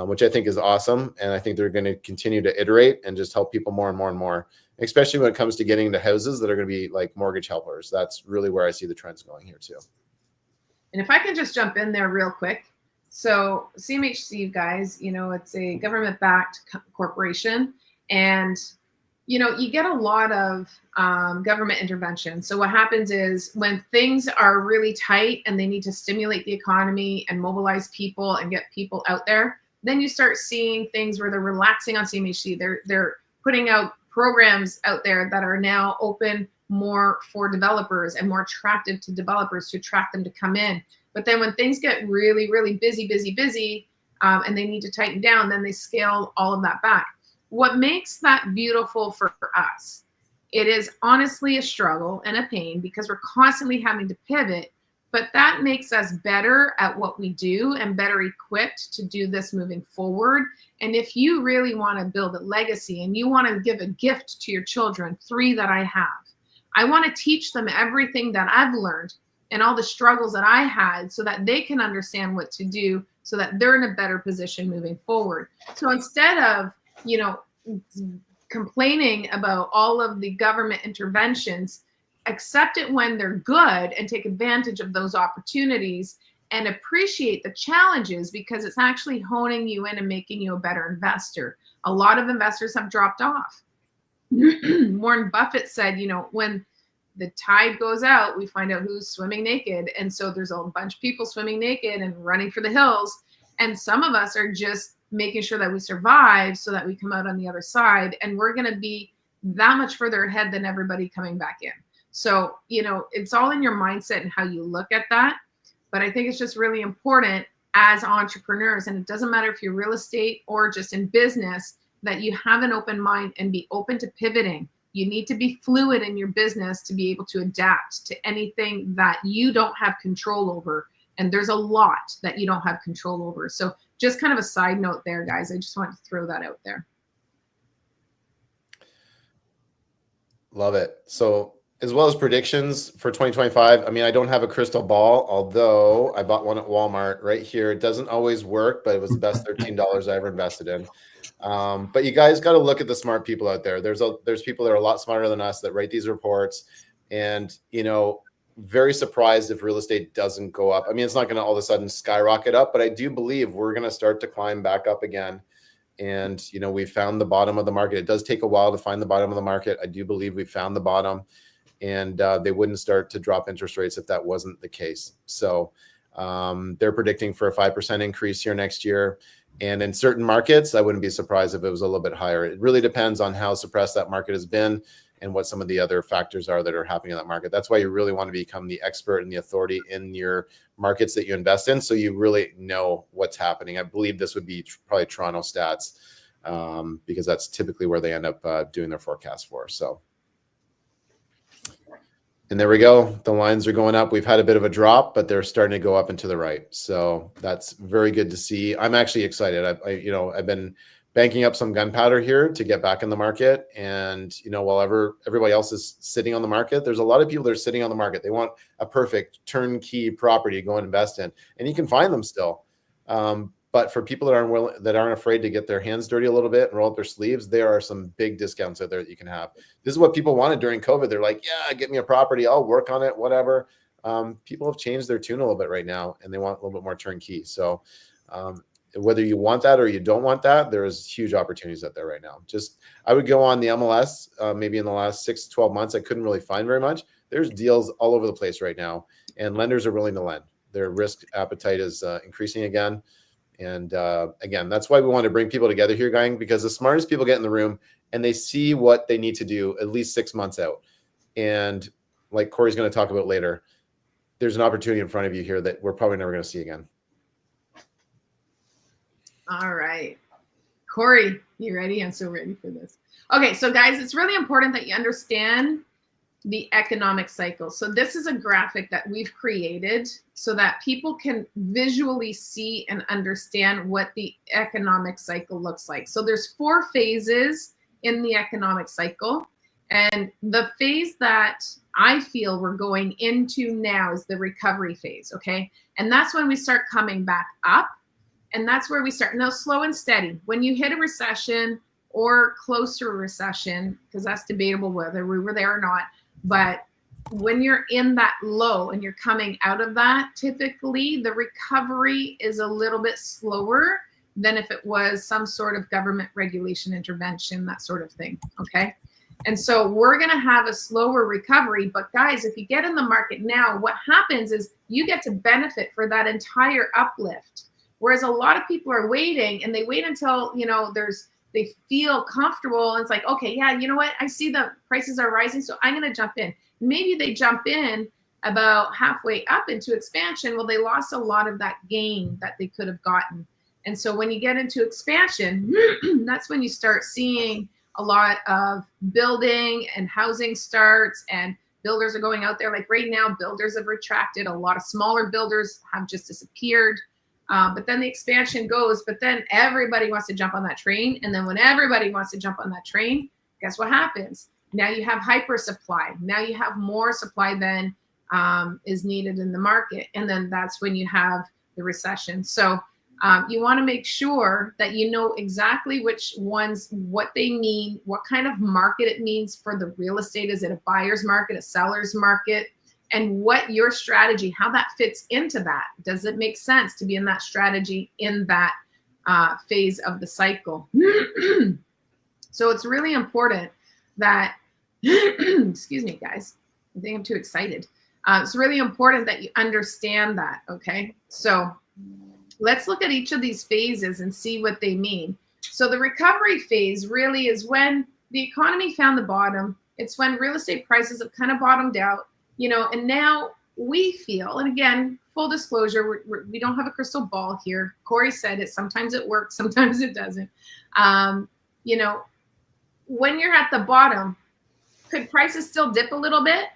which I think is awesome. And I think they're going to continue to iterate and just help people more and more and more, especially when it comes to getting into houses that are going to be like mortgage helpers. That's really where I see the trends going here too. And if I can just jump in there real quick. So CMHC, guys, it's a government-backed corporation, and you get a lot of government intervention. So what happens is when things are really tight and they need to stimulate the economy and mobilize people and get people out there, then you start seeing things where they're relaxing on CMHC. They're putting out programs out there that are now open more for developers and more attractive to developers to attract them to come in. But then when things get really, really busy, and they need to tighten down, then they scale all of that back. What makes that beautiful for us, it is honestly a struggle and a pain because we're constantly having to pivot, but that makes us better at what we do and better equipped to do this moving forward. And if you really want to build a legacy and you want to give a gift to your children, 3 that I have, I want to teach them everything that I've learned and all the struggles that I had so that they can understand what to do so that they're in a better position moving forward. So instead of complaining about all of the government interventions, accept it when they're good and take advantage of those opportunities and appreciate the challenges, because it's actually honing you in and making you a better investor. A lot of investors have dropped off. Warren Buffett said, when the tide goes out, we find out who's swimming naked. And so there's a bunch of people swimming naked and running for the hills. And some of us are just making sure that we survive so that we come out on the other side. And we're going to be that much further ahead than everybody coming back in. So, it's all in your mindset and how you look at that. But I think it's just really important as entrepreneurs, and it doesn't matter if you're real estate or just in business, that you have an open mind and be open to pivoting. You need to be fluid in your business to be able to adapt to anything that you don't have control over. And there's a lot that you don't have control over. So just kind of a side note there, guys. I just wanted to throw that out there. Love it. So as well as predictions for 2025. I mean, I don't have a crystal ball, although I bought one at Walmart right here. It doesn't always work, but it was the best $13 I ever invested in. But you guys got to look at the smart people out there. There's people that are a lot smarter than us that write these reports, and very surprised if real estate doesn't go up. I mean, it's not going to all of a sudden skyrocket up, but I do believe we're going to start to climb back up again. And we found the bottom of the market. It does take a while to find the bottom of the market. I do believe we found the bottom, and they wouldn't start to drop interest rates if that wasn't the case. So they're predicting for a 5% increase here next year. And in certain markets, I wouldn't be surprised if it was a little bit higher. It really depends on how suppressed that market has been and what some of the other factors are that are happening in that market. That's why you really want to become the expert and the authority in your markets that you invest in, so you really know what's happening. I believe this would be probably Toronto stats, because that's typically where they end up doing their forecast for. So, and there we go. The lines are going up. We've had a bit of a drop, but they're starting to go up and to the right. So that's very good to see. I'm actually excited. I've been banking up some gunpowder here to get back in the market. And, while everybody else is sitting on the market, there's a lot of people that are sitting on the market. They want a perfect turnkey property to go and invest in, and you can find them still. But for people that aren't afraid to get their hands dirty a little bit and roll up their sleeves, there are some big discounts out there that you can have. This is what people wanted during COVID. They're like, yeah, get me a property. I'll work on it, whatever. People have changed their tune a little bit right now, and they want a little bit more turnkey. So whether you want that or you don't want that, there's huge opportunities out there right now. I would go on the MLS, maybe in the last 6 to 12 months, I couldn't really find very much. There's deals all over the place right now, and lenders are willing to lend. Their risk appetite is increasing again. And again, that's why we want to bring people together here, gang, because the smartest people get in the room and they see what they need to do at least 6 months out. And like Corey's going to talk about later, there's an opportunity in front of you here that we're probably never going to see again. All right. Corey, you ready? I'm so ready for this. Okay, so guys, it's really important that you understand the economic cycle. So this is a graphic that we've created so that people can visually see and understand what the economic cycle looks like. So there's 4 phases in the economic cycle. And the phase that I feel we're going into now is the recovery phase, okay? And that's when we start coming back up. And that's where we start. Now, slow and steady. When you hit a recession or close to a recession, because that's debatable whether we were there or not, but when you're in that low and you're coming out of that, typically the recovery is a little bit slower than if it was some sort of government regulation intervention, that sort of thing, okay? And so we're going to have a slower recovery. But guys, if you get in the market now, what happens is you get to benefit for that entire uplift. Whereas a lot of people are waiting, and they wait until, they feel comfortable. And it's like, okay, yeah, you know what? I see the prices are rising, so I'm going to jump in. Maybe they jump in about halfway up into expansion. Well, they lost a lot of that gain that they could have gotten. And so when you get into expansion, that's when you start seeing a lot of building and housing starts, and builders are going out there. Like right now, builders have retracted. A lot of smaller builders have just disappeared. But then the expansion goes, but then everybody wants to jump on that train. And then when everybody wants to jump on that train, guess what happens? Now you have hyper supply. Now you have more supply than is needed in the market. And then that's when you have the recession. So you want to make sure that you know exactly which ones, what they mean, what kind of market it means for the real estate. Is it a buyer's market, a seller's market? And what your strategy, how that fits into that. Does it make sense to be in that strategy in that phase of the cycle? So it's really important that, excuse me, guys, I think I'm too excited. It's really important that you understand that, okay? So let's look at each of these phases and see what they mean. So the recovery phase really is when the economy found the bottom. It's when real estate prices have kind of bottomed out. And now we feel, and again, full disclosure, we don't have a crystal ball here. Corey said it, sometimes it works, sometimes it doesn't. When you're at the bottom, could prices still dip a little bit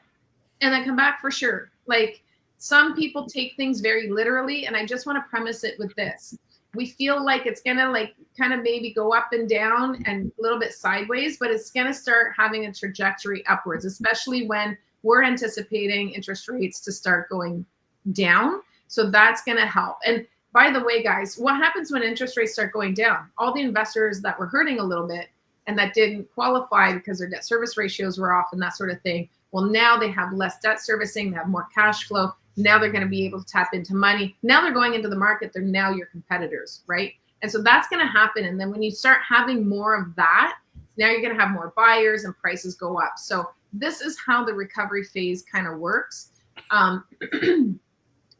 and then come back? For sure. Like, some people take things very literally, and I just want to premise it with this. We feel like it's going to kind of maybe go up and down and a little bit sideways, but it's going to start having a trajectory upwards, especially when we're anticipating interest rates to start going down. So that's going to help. And by the way, guys, what happens when interest rates start going down? All the investors that were hurting a little bit and that didn't qualify because their debt service ratios were off and that sort of thing, well, now they have less debt servicing, they have more cash flow. Now they're going to be able to tap into money. Now they're going into the market. They're now your competitors, right? And so that's going to happen. And then when you start having more of that, now you're going to have more buyers and prices go up. So this is how the recovery phase kind of works.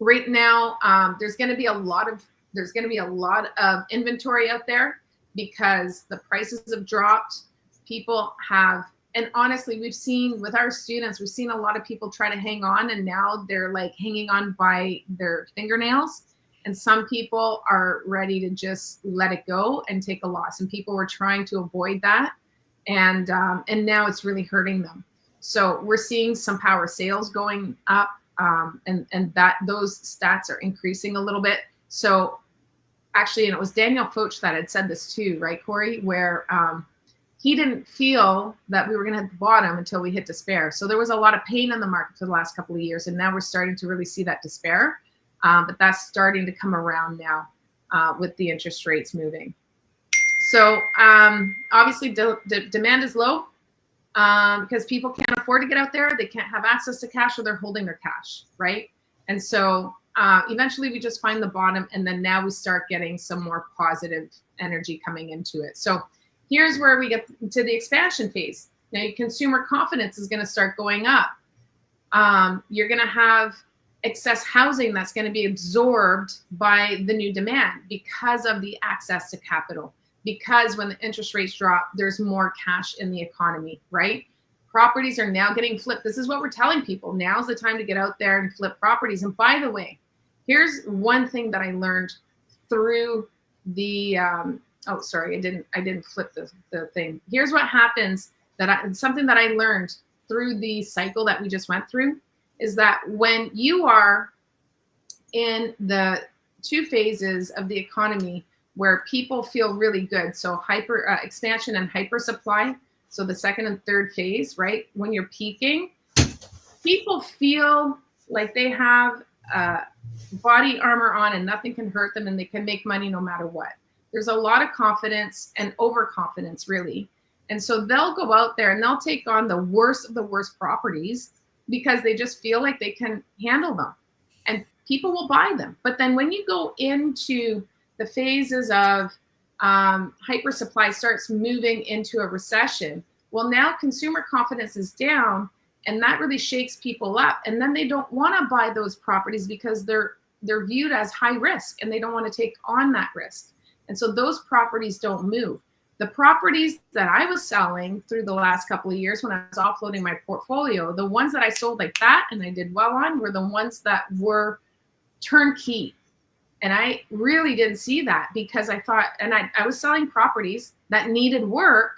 Right now, there's going to be a lot of inventory out there because the prices have dropped. People have, and honestly, we've seen with our students, we've seen a lot of people try to hang on, and now they're like hanging on by their fingernails. And some people are ready to just let it go and take a loss. And people were trying to avoid that, and now it's really hurting them. So we're seeing some power sales going up. And that those stats are increasing a little bit. So actually, and it was Daniel Foch that had said this too, right, Corey, where he didn't feel that we were going to hit the bottom until we hit despair. So there was a lot of pain in the market for the last couple of years, and now we're starting to really see that despair. But that's starting to come around now with the interest rates moving. So obviously, demand is low. Because people can't afford to get out there, they can't have access to cash, or they're holding their cash, right? And so eventually we just find the bottom, and then now we start getting some more positive energy coming into it. So here's where we get to the expansion phase. Now your consumer confidence is going to start going up. You're going to have excess housing that's going to be absorbed by the new demand because of the access to capital. Because when the interest rates drop, there's more cash in the economy, right? Properties are now getting flipped. This is what we're telling people. Now's the time to get out there and flip properties. And by the way, here's one thing that I learned through the, oh, sorry, I didn't flip the thing. Here's what happens something that I learned through the cycle that we just went through is that when you are in the two phases of the economy where people feel really good. So hyper expansion and hyper supply. So the second and third phase, right? When you're peaking, people feel like they have body armor on and nothing can hurt them and they can make money no matter what. There's a lot of confidence and overconfidence, really. And so they'll go out there and they'll take on the worst of the worst properties because they just feel like they can handle them. And people will buy them. But then when you go into the phases of hyper supply starts moving into a recession, well, now consumer confidence is down, and that really shakes people up. And then they don't want to buy those properties because they're viewed as high risk, and they don't want to take on that risk. And so those properties don't move. The properties that I was selling through the last couple of years when I was offloading my portfolio, the ones that I sold like that and I did well on were the ones that were turnkey. And I really didn't see that because I thought, and I was selling properties that needed work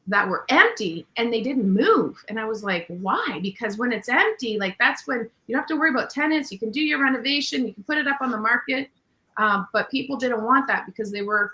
that were empty and they didn't move. And I was like, why? Because when it's empty, like that's when you don't have to worry about tenants. You can do your renovation, you can put it up on the market. But people didn't want that because they were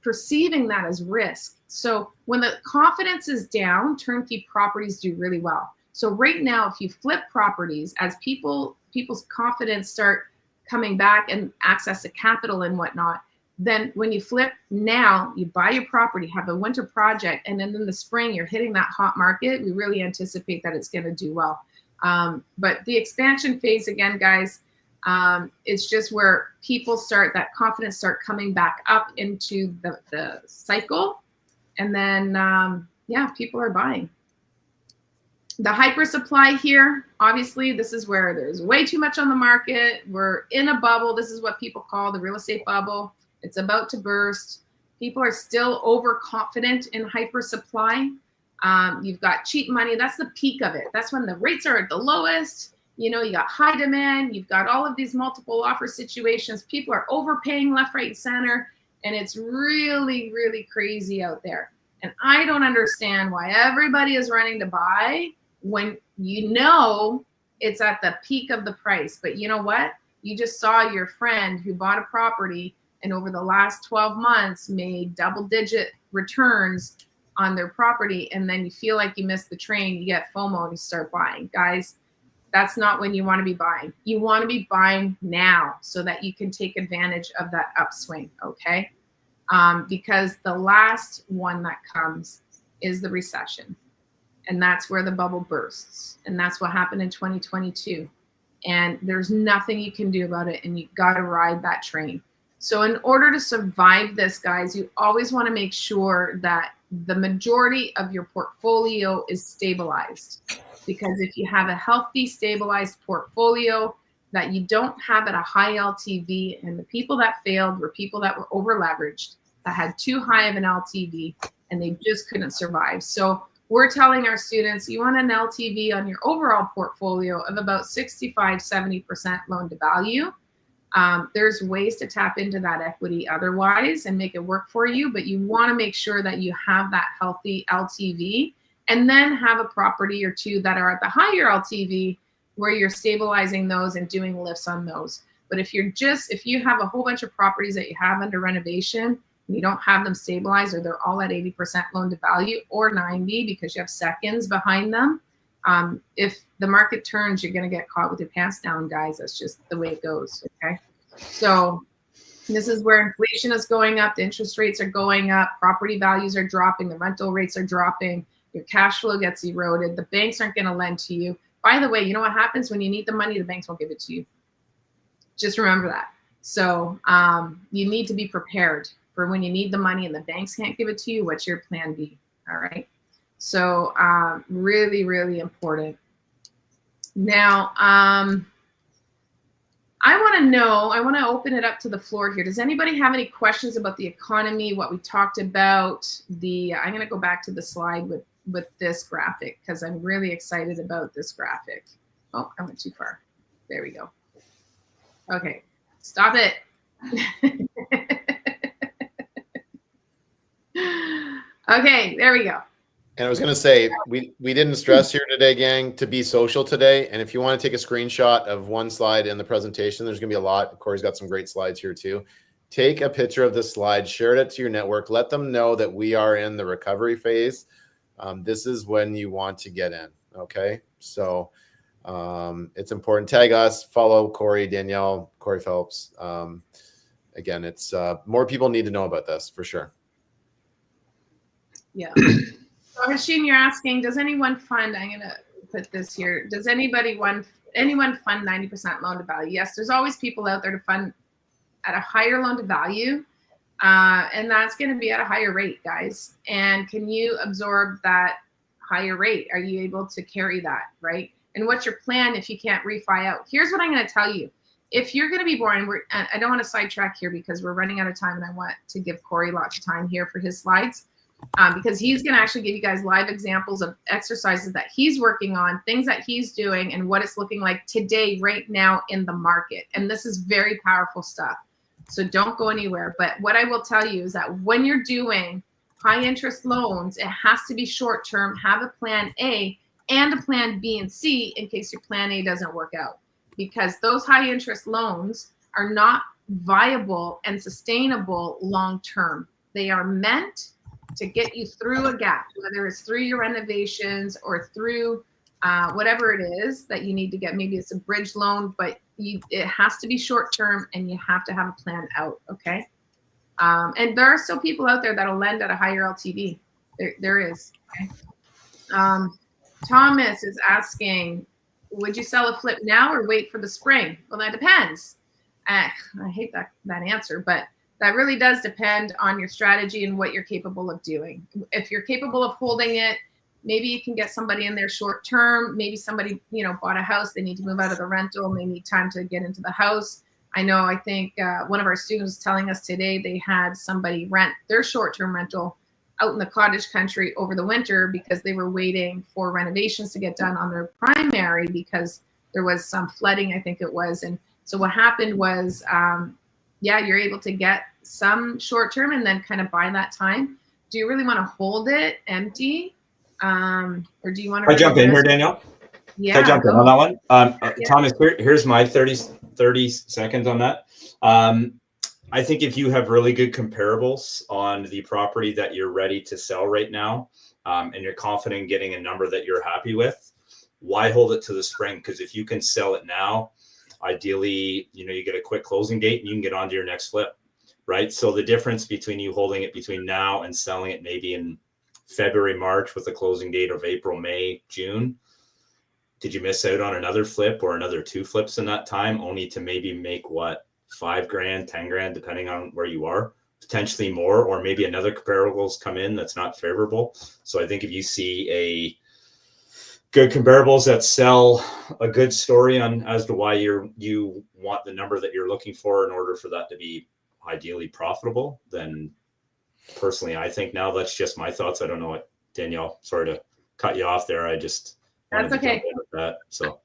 perceiving that as risk. So when the confidence is down, turnkey properties do really well. So right now, if you flip properties as people's confidence start coming back and access to capital and whatnot, then when you flip now, you buy your property, have a winter project, and then in the spring, you're hitting that hot market. We really anticipate that it's going to do well. But the expansion phase, again, guys, it's just where people that confidence start coming back up into the cycle. And then, yeah, people are buying. The hyper supply here, obviously, this is where there's way too much on the market. We're in a bubble. This is what people call the real estate bubble. It's about to burst. People are still overconfident in hyper supply. You've got cheap money. That's the peak of it. That's when the rates are at the lowest. You know, you got high demand. You've got all of these multiple offer situations. People are overpaying left, right, and center. And it's really, really crazy out there. And I don't understand why everybody is running to buy when you know it's at the peak of the price. But you know what? You just saw your friend who bought a property and over the last 12 months made double-digit returns on their property, and then you feel like you missed the train, you get FOMO and you start buying. Guys, that's not when you want to be buying. You want to be buying now so that you can take advantage of that upswing, okay? Because the last one that comes is the recession. And that's where the bubble bursts. And that's what happened in 2022. And there's nothing you can do about it, and you've got to ride that train. So in order to survive this, guys, you always want to make sure that the majority of your portfolio is stabilized. Because if you have a healthy, stabilized portfolio that you don't have at a high LTV, and the people that failed were people that were over leveraged, that had too high of an LTV, and they just couldn't survive. So we're telling our students, you want an LTV on your overall portfolio of about 65, 70% loan to value. There's ways to tap into that equity otherwise and make it work for you, but you want to make sure that you have that healthy LTV, and then have a property or two that are at the higher LTV where you're stabilizing those and doing lifts on those. But if you have a whole bunch of properties that you have under renovation, and you don't have them stabilized, or they're all at 80% loan to value or 90 because you have seconds behind them, if the market turns, you're going to get caught with your pants down, guys. That's just the way it goes, okay? So this is where inflation is going up, the interest rates are going up, property values are dropping, the rental rates are dropping, your cash flow gets eroded, the banks aren't going to lend to you. By the way, you know what happens when you need the money? The banks won't give it to you. Just remember that. So you need to be prepared for when you need the money and the banks can't give it to you. What's your plan B? All right. So really, really important. Now, I want to open it up to the floor here. Does anybody have any questions about the economy, what we talked about? I'm going to go back to the slide with this graphic because I'm really excited about this graphic. Oh, I went too far. There we go. Okay, stop it. Okay, there we go. And I was going to say, we didn't stress here today, gang, to be social today. And if you want to take a screenshot of one slide in the presentation, there's going to be a lot. Corey's got some great slides here too. Take a picture of this slide, share it to your network. Let them know that we are in the recovery phase. This is when you want to get in, okay? So it's important. Tag us, follow Corey, Danielle, Corey Phelps. Again, it's more people need to know about this for sure. Yeah. So Hashim, you're asking, does anyone fund, I'm going to put this here, does anyone fund 90% loan to value? Yes, there's always people out there to fund at a higher loan to value, and that's going to be at a higher rate, guys. And can you absorb that higher rate? Are you able to carry that, right? And what's your plan if you can't refi out? Here's what I'm going to tell you. If you're going to be born, I don't want to sidetrack here because we're running out of time, and I want to give Corey lots of time here for his slides. Because he's going to actually give you guys live examples of exercises that he's working on, things that he's doing, and what it's looking like today, right now in the market. And this is very powerful stuff. So don't go anywhere. But what I will tell you is that when you're doing high interest loans, it has to be short term. Have a plan A and a plan B and C in case your plan A doesn't work out. Because those high interest loans are not viable and sustainable long term. They are meant to get you through a gap, whether it's through your renovations or through whatever it is that you need to get. Maybe it's a bridge loan, but it has to be short term, and you have to have a plan out, okay? And there are still people out there that'll lend at a higher LTV. There is. Okay? Thomas is asking, would you sell a flip now or wait for the spring? Well, that depends. I hate that answer, but that really does depend on your strategy and what you're capable of doing. If you're capable of holding it, maybe you can get somebody in there short term. Maybe somebody, bought a house. They need to move out of the rental and they need time to get into the house. I think one of our students was telling us today they had somebody rent their short-term rental out in the cottage country over the winter because they were waiting for renovations to get done on their primary because there was some flooding, I think it was. And so what happened was, you're able to get some short term and then kind of buy that time. Do you really want to hold it empty? Or do you want to jump in here, Danielle? Yeah. Can I jump in on that one? Thomas, here's my 30 seconds on that. I think if you have really good comparables on the property that you're ready to sell right now, and you're confident in getting a number that you're happy with, why hold it to the spring? Because if you can sell it now, ideally, you get a quick closing date and you can get on to your next flip, right? So the difference between you holding it between now and selling it maybe in February, March with a closing date of April, May, June, did you miss out on another flip or another 2 flips in that time, only to maybe make what, 5 grand, 10 grand, depending on where you are, potentially more, or maybe another comparables come in that's not favorable. So I think if you see a good comparables that sell a good story on as to why you want the number that you're looking for in order for that to be ideally profitable, then personally, I think now that's just my thoughts. I don't know what Danielle, sorry to cut you off there. I just That's okay. jump in with that. So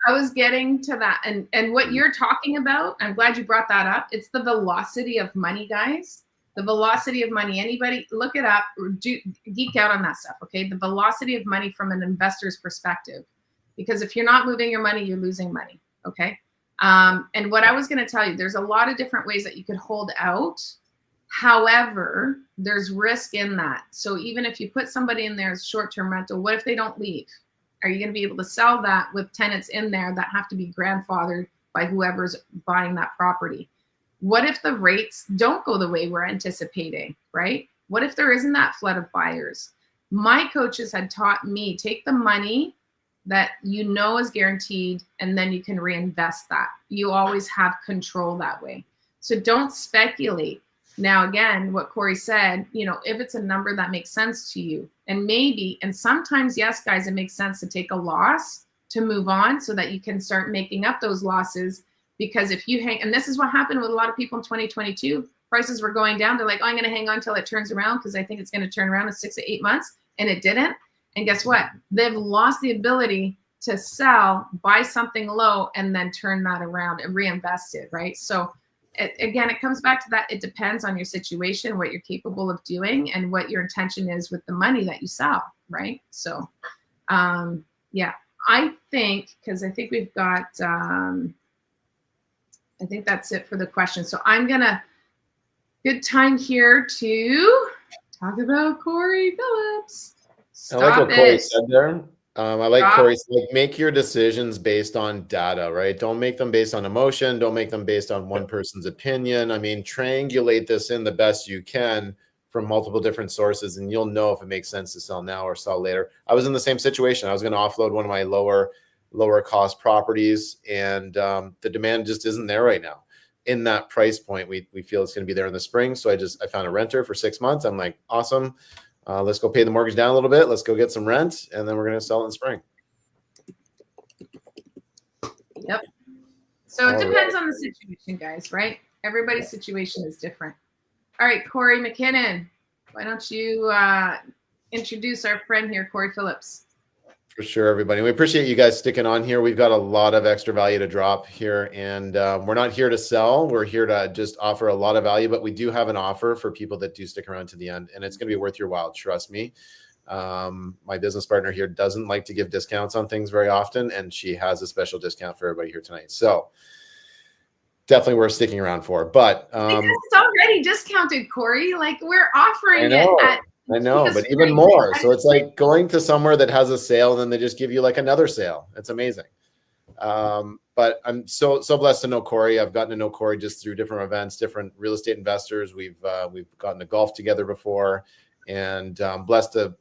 I was getting to that, and what you're talking about, I'm glad you brought that up. It's the velocity of money, guys. The velocity of money. Anybody look it up, geek out on that stuff, okay? The velocity of money from an investor's perspective. Because if you're not moving your money, you're losing money, okay? And what I was going to tell you, there's a lot of different ways that you could hold out. However, there's risk in that. So even if you put somebody in there as short-term rental, what if they don't leave? Are you going to be able to sell that with tenants in there that have to be grandfathered by whoever's buying that property? What if the rates don't go the way we're anticipating, right? What if there isn't that flood of buyers? My coaches had taught me, take the money that you know is guaranteed, and then you can reinvest that. You always have control that way. So don't speculate. Now, again, what Corey said, if it's a number that makes sense to you, and maybe, and sometimes, yes, guys, it makes sense to take a loss to move on so that you can start making up those losses. Because if you hang, and this is what happened with a lot of people in 2022, prices were going down. They're like, oh, I'm going to hang on until it turns around because I think it's going to turn around in 6 to 8 months. And it didn't. And guess what? They've lost the ability to sell, buy something low, and then turn that around and reinvest it, right? So again, it comes back to that. It depends on your situation, what you're capable of doing, and what your intention is with the money that you sell, right? So, yeah, I think, because I think we've got, I think that's it for the question. So I'm good time here to talk about Corey Phillips. I like what Corey said there. I like Corey said, make your decisions based on data, right? Don't make them based on emotion. Don't make them based on one person's opinion. I mean, triangulate this in the best you can from multiple different sources, and you'll know if it makes sense to sell now or sell later. I was in the same situation. I was going to offload one of my lower cost properties, and the demand just isn't there right now. In that price point, we feel it's going to be there in the spring. So I found a renter for 6 months. I'm like, awesome. Let's go pay the mortgage down a little bit. Let's go get some rent, and then we're going to sell it in the spring. Yep. So it depends on the situation, guys, right? Everybody's situation is different. All right, Corey McKinnon, why don't you introduce our friend here, Corey Phillips? For sure, everybody. We appreciate you guys sticking on here. We've got a lot of extra value to drop here, and we're not here to sell. We're here to just offer a lot of value, but we do have an offer for people that do stick around to the end, and it's going to be worth your while. Trust me. My business partner here doesn't like to give discounts on things very often, and she has a special discount for everybody here tonight. So definitely worth sticking around for. But it's already discounted, Corey. Like, we're offering it at. I know, but even more. So it's like going to somewhere that has a sale, and then they just give you like another sale. It's amazing. But I'm so blessed to know Corey. I've gotten to know Corey just through different events, different real estate investors. We've gotten to golf together before, and blessed to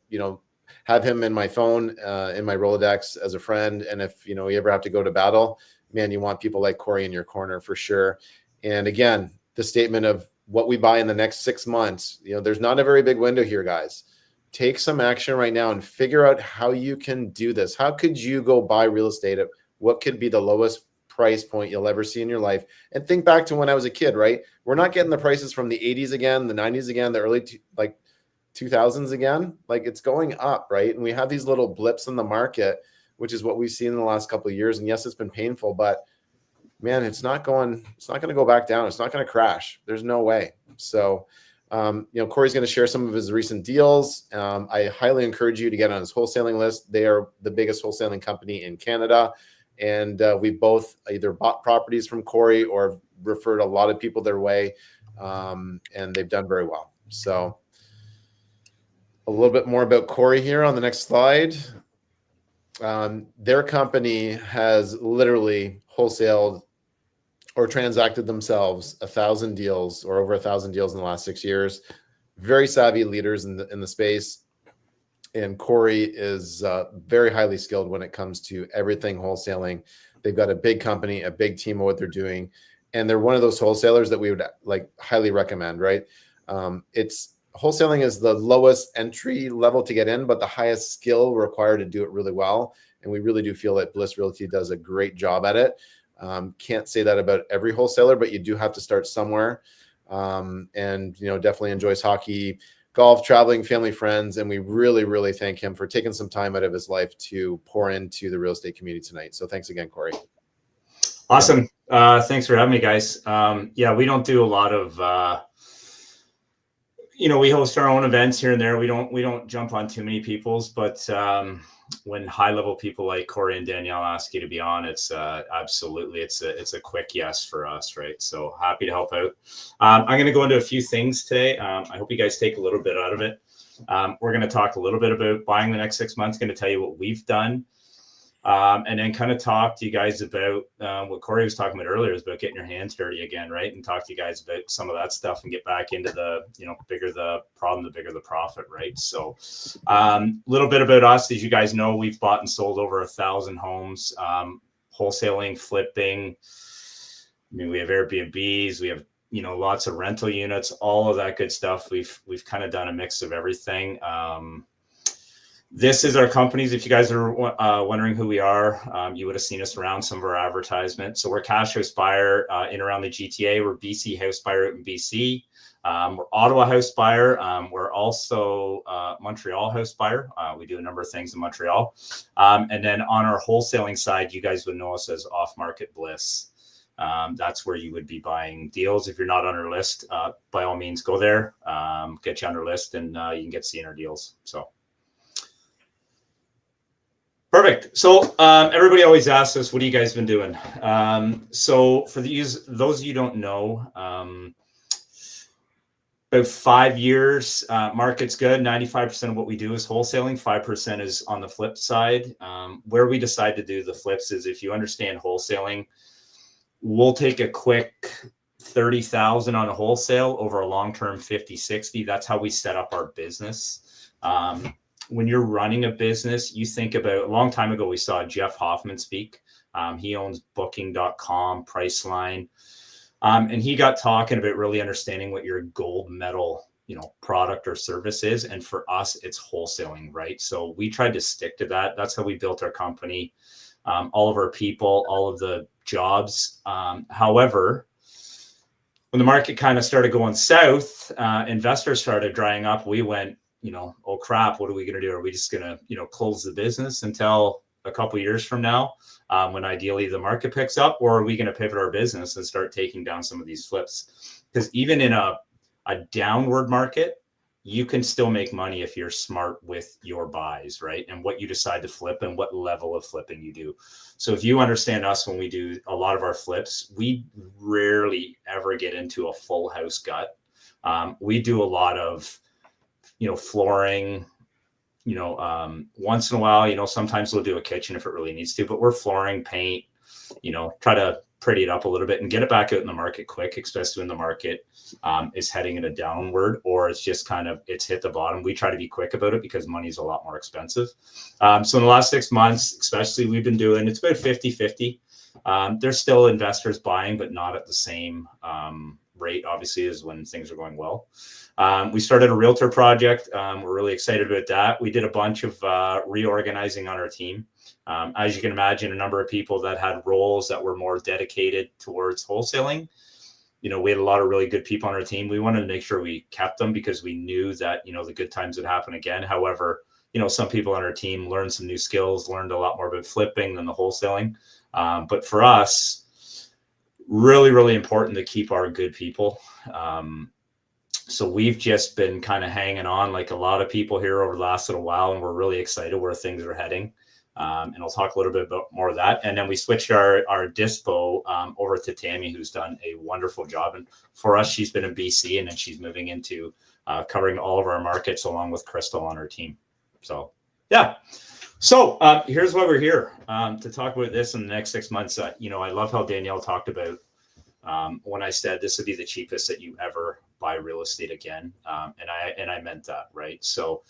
have him in my phone, in my Rolodex as a friend. And if you ever have to go to battle, man, you want people like Corey in your corner for sure. And again, the statement of what we buy in the next 6 months, there's not a very big window here, guys. Take some action right now and figure out how you can do this. How could you go buy real estate at what could be the lowest price point you'll ever see in your life? And think back to when I was a kid, right? We're not getting the prices from the 80s again, the 90s again, the early 2000s again. Like, it's going up, right? And we have these little blips in the market, which is what we've seen in the last couple of years. And yes, it's been painful, but man, it's not going to go back down. It's not going to crash. There's no way. So, Corey's going to share some of his recent deals. I highly encourage you to get on his wholesaling list. They are the biggest wholesaling company in Canada. And we both either bought properties from Corey or referred a lot of people their way. and they've done very well. So a little bit more about Corey here on the next slide. Their company has literally wholesaled or transacted themselves 1,000 deals or over 1,000 deals in the last 6 years. Very savvy leaders in the space. And Corey is very highly skilled when it comes to everything wholesaling. They've got a big company, a big team of what they're doing. And they're one of those wholesalers that we would like highly recommend, right? It's wholesaling is the lowest entry level to get in, but the highest skill required to do it really well. And we really do feel that Bliss Realty does a great job at it. Can't say that about every wholesaler, but you do have to start somewhere. And, you know, definitely enjoys hockey, golf, traveling, family, friends. And we really, really thank him for taking some time out of his life to pour into the real estate community tonight. So thanks again, Corey. Awesome. Thanks for having me, guys. Yeah, we don't do a lot of, you know, we host our own events here and there. We don't jump on too many people's, but when high level people like Corey and Danielle ask you to be on, it's absolutely, it's a quick yes for us, right? So happy to help out. I'm going to go into a few things today. I hope you guys take a little bit out of it. We're going to talk a little bit about buying the next 6 months, going to tell you what we've done. And then kind of talk to you guys about what Corey was talking about earlier, is about getting your hands dirty again, right? And talk to you guys about some of that stuff and get back into the, you know, bigger the problem, the bigger the profit, right? So a little bit about us. As you guys know, we've bought and sold over 1,000 homes, wholesaling, flipping. I mean, we have Airbnbs, we have, you know, lots of rental units, all of that good stuff. We've kind of done a mix of everything. This is our companies. If you guys are wondering who we are, you would have seen us around some of our advertisements. So we're Cash House Buyer in around the GTA. We're BC House Buyer out in BC. We're Ottawa House Buyer. We're also Montreal House Buyer. We do a number of things in Montreal. And then on our wholesaling side, you guys would know us as Off Market Bliss. That's where you would be buying deals. If you're not on our list, by all means, go there, get you on our list, and you can get seeing our deals. So. Perfect. So everybody always asks us, what have you guys been doing? So for those of you who don't know, about 5 years, market's good. 95% of what we do is wholesaling. 5% is on the flip side. Where we decide to do the flips is, if you understand wholesaling, we'll take a quick 30,000 on a wholesale over a long-term 50, 60. That's how we set up our business. When you're running a business, you think about, a long time ago, we saw Jeff Hoffman speak. He owns booking.com, Priceline. And he got talking about really understanding what your gold medal, you know, product or service is. And for us, it's wholesaling, right? So we tried to stick to that. That's how we built our company. All of our people, all of the jobs. However, when the market kind of started going south, investors started drying up. We went, you know, oh crap, what are we going to do? Are we just going to, you know, close the business until a couple of years from now, when ideally the market picks up? Or are we going to pivot our business and start taking down some of these flips? Because even in a downward market, you can still make money if you're smart with your buys, right? And what you decide to flip and what level of flipping you do. So if you understand us, when we do a lot of our flips, we rarely ever get into a full house gut. We do a lot of, you know, flooring, you know, once in a while, you know, sometimes we'll do a kitchen if it really needs to, but we're flooring, paint, you know, try to pretty it up a little bit and get it back out in the market quick, especially when the market is heading in a downward, or it's just kind of, it's hit the bottom. We try to be quick about it because money is a lot more expensive. So in the last 6 months, especially, we've been doing, it's about 50-50. There's still investors buying, but not at the same rate, obviously, as when things are going well. We started a realtor project. We're really excited about that. We did a bunch of reorganizing on our team. As you can imagine, a number of people that had roles that were more dedicated towards wholesaling. You know, we had a lot of really good people on our team. We wanted to make sure we kept them because we knew that, you know, the good times would happen again. However, you know, some people on our team learned some new skills, learned a lot more about flipping than the wholesaling. But for us, really, really important to keep our good people. So we've just been kind of hanging on like a lot of people here over the last little while, and we're really excited where things are heading. And I'll talk a little bit about more of that. And then we switched our dispo over to Tammy, who's done a wonderful job. And for us, she's been in BC, and then she's moving into covering all of our markets along with Crystal on her team. So, yeah. So here's why we're here, to talk about this in the next 6 months. I love how Danielle talked about when I said this would be the cheapest that you ever buy real estate again. And I meant that, right? So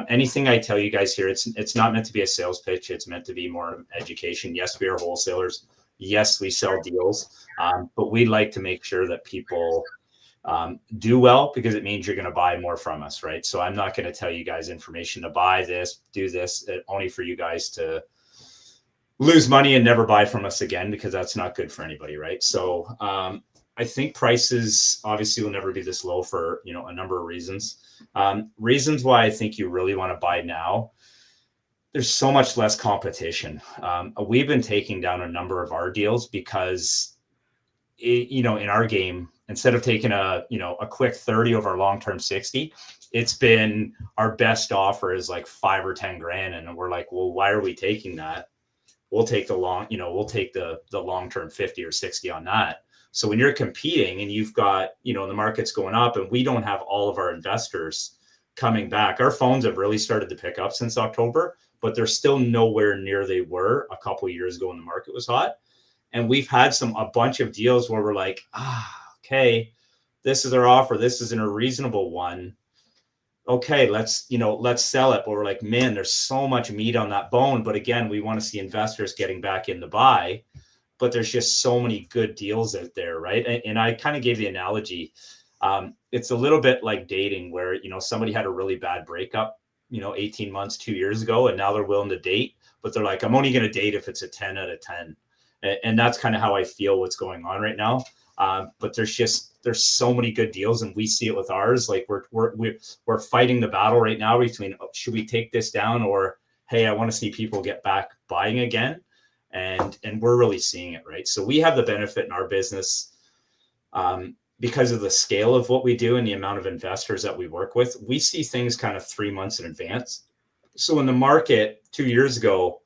anything I tell you guys here, it's not meant to be a sales pitch. It's meant to be more education. Yes, we are wholesalers. Yes, we sell deals, but we like to make sure that people do well, because it means you're going to buy more from us, right? So I'm not going to tell you guys information to buy this, do this, only for you guys to lose money and never buy from us again, because that's not good for anybody, right? So I think prices obviously will never be this low for a number of reasons. Reasons why I think you really want to buy now. There's so much less competition. We've been taking down a number of our deals because in our game, instead of taking a quick 30 over a long-term 60, it's been our best offer is like 5 or 10 grand. And we're like, well, why are we taking that? We'll take the long-term 50 or 60 on that. So when you're competing and you've got, the market's going up and we don't have all of our investors coming back, our phones have really started to pick up since October, but they're still nowhere near they were a couple of years ago when the market was hot. And we've had a bunch of deals where we're like, okay, this is our offer. This isn't a reasonable one. Okay, let's sell it. But we're like, man, there's so much meat on that bone. But again, we want to see investors getting back in the buy, but there's just so many good deals out there, right? And I kind of gave the analogy. It's a little bit like dating, where, somebody had a really bad breakup, 18 months, 2 years ago, and now they're willing to date, but they're like, I'm only going to date if it's a 10 out of 10. And that's kind of how I feel what's going on right now. But there's so many good deals, and we see it with ours. Like we're fighting the battle right now between, should we take this down, or, hey, I want to see people get back buying again. And we're really seeing it, right? So we have the benefit in our business, because of the scale of what we do and the amount of investors that we work with. We see things kind of 3 months in advance. So when the market 2 years ago,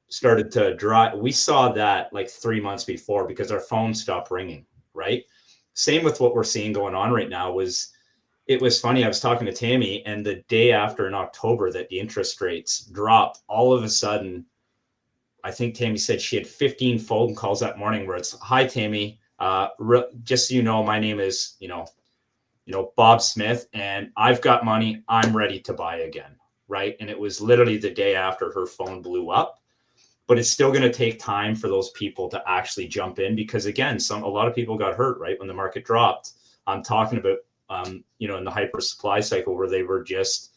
started to drop, we saw that like 3 months before, because our phone stopped ringing, right? Same with what we're seeing going on right now. It was funny. I was talking to Tammy, and the day after in October that the interest rates dropped, all of a sudden, I think Tammy said she had 15 phone calls that morning where it's, hi, Tammy, just so you know, my name is, Bob Smith, and I've got money. I'm ready to buy again. Right. And it was literally the day after her phone blew up. But it's still going to take time for those people to actually jump in, because again, a lot of people got hurt right when the market dropped. I'm talking about in the hyper supply cycle, where they were just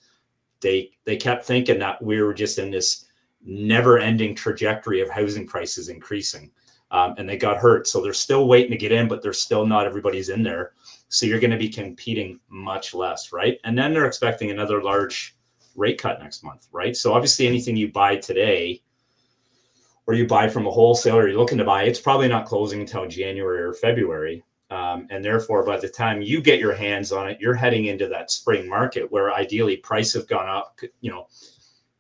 they kept thinking that we were just in this never ending trajectory of housing prices increasing, and they got hurt. So they're still waiting to get in, but they're still not everybody's in there. So you're going to be competing much less, right? And then they're expecting another large rate cut next month, right? So obviously anything you buy today, or you buy from a wholesaler, you're looking to buy, it's probably not closing until January or February. And therefore, by the time you get your hands on it, you're heading into that spring market where ideally prices have gone up,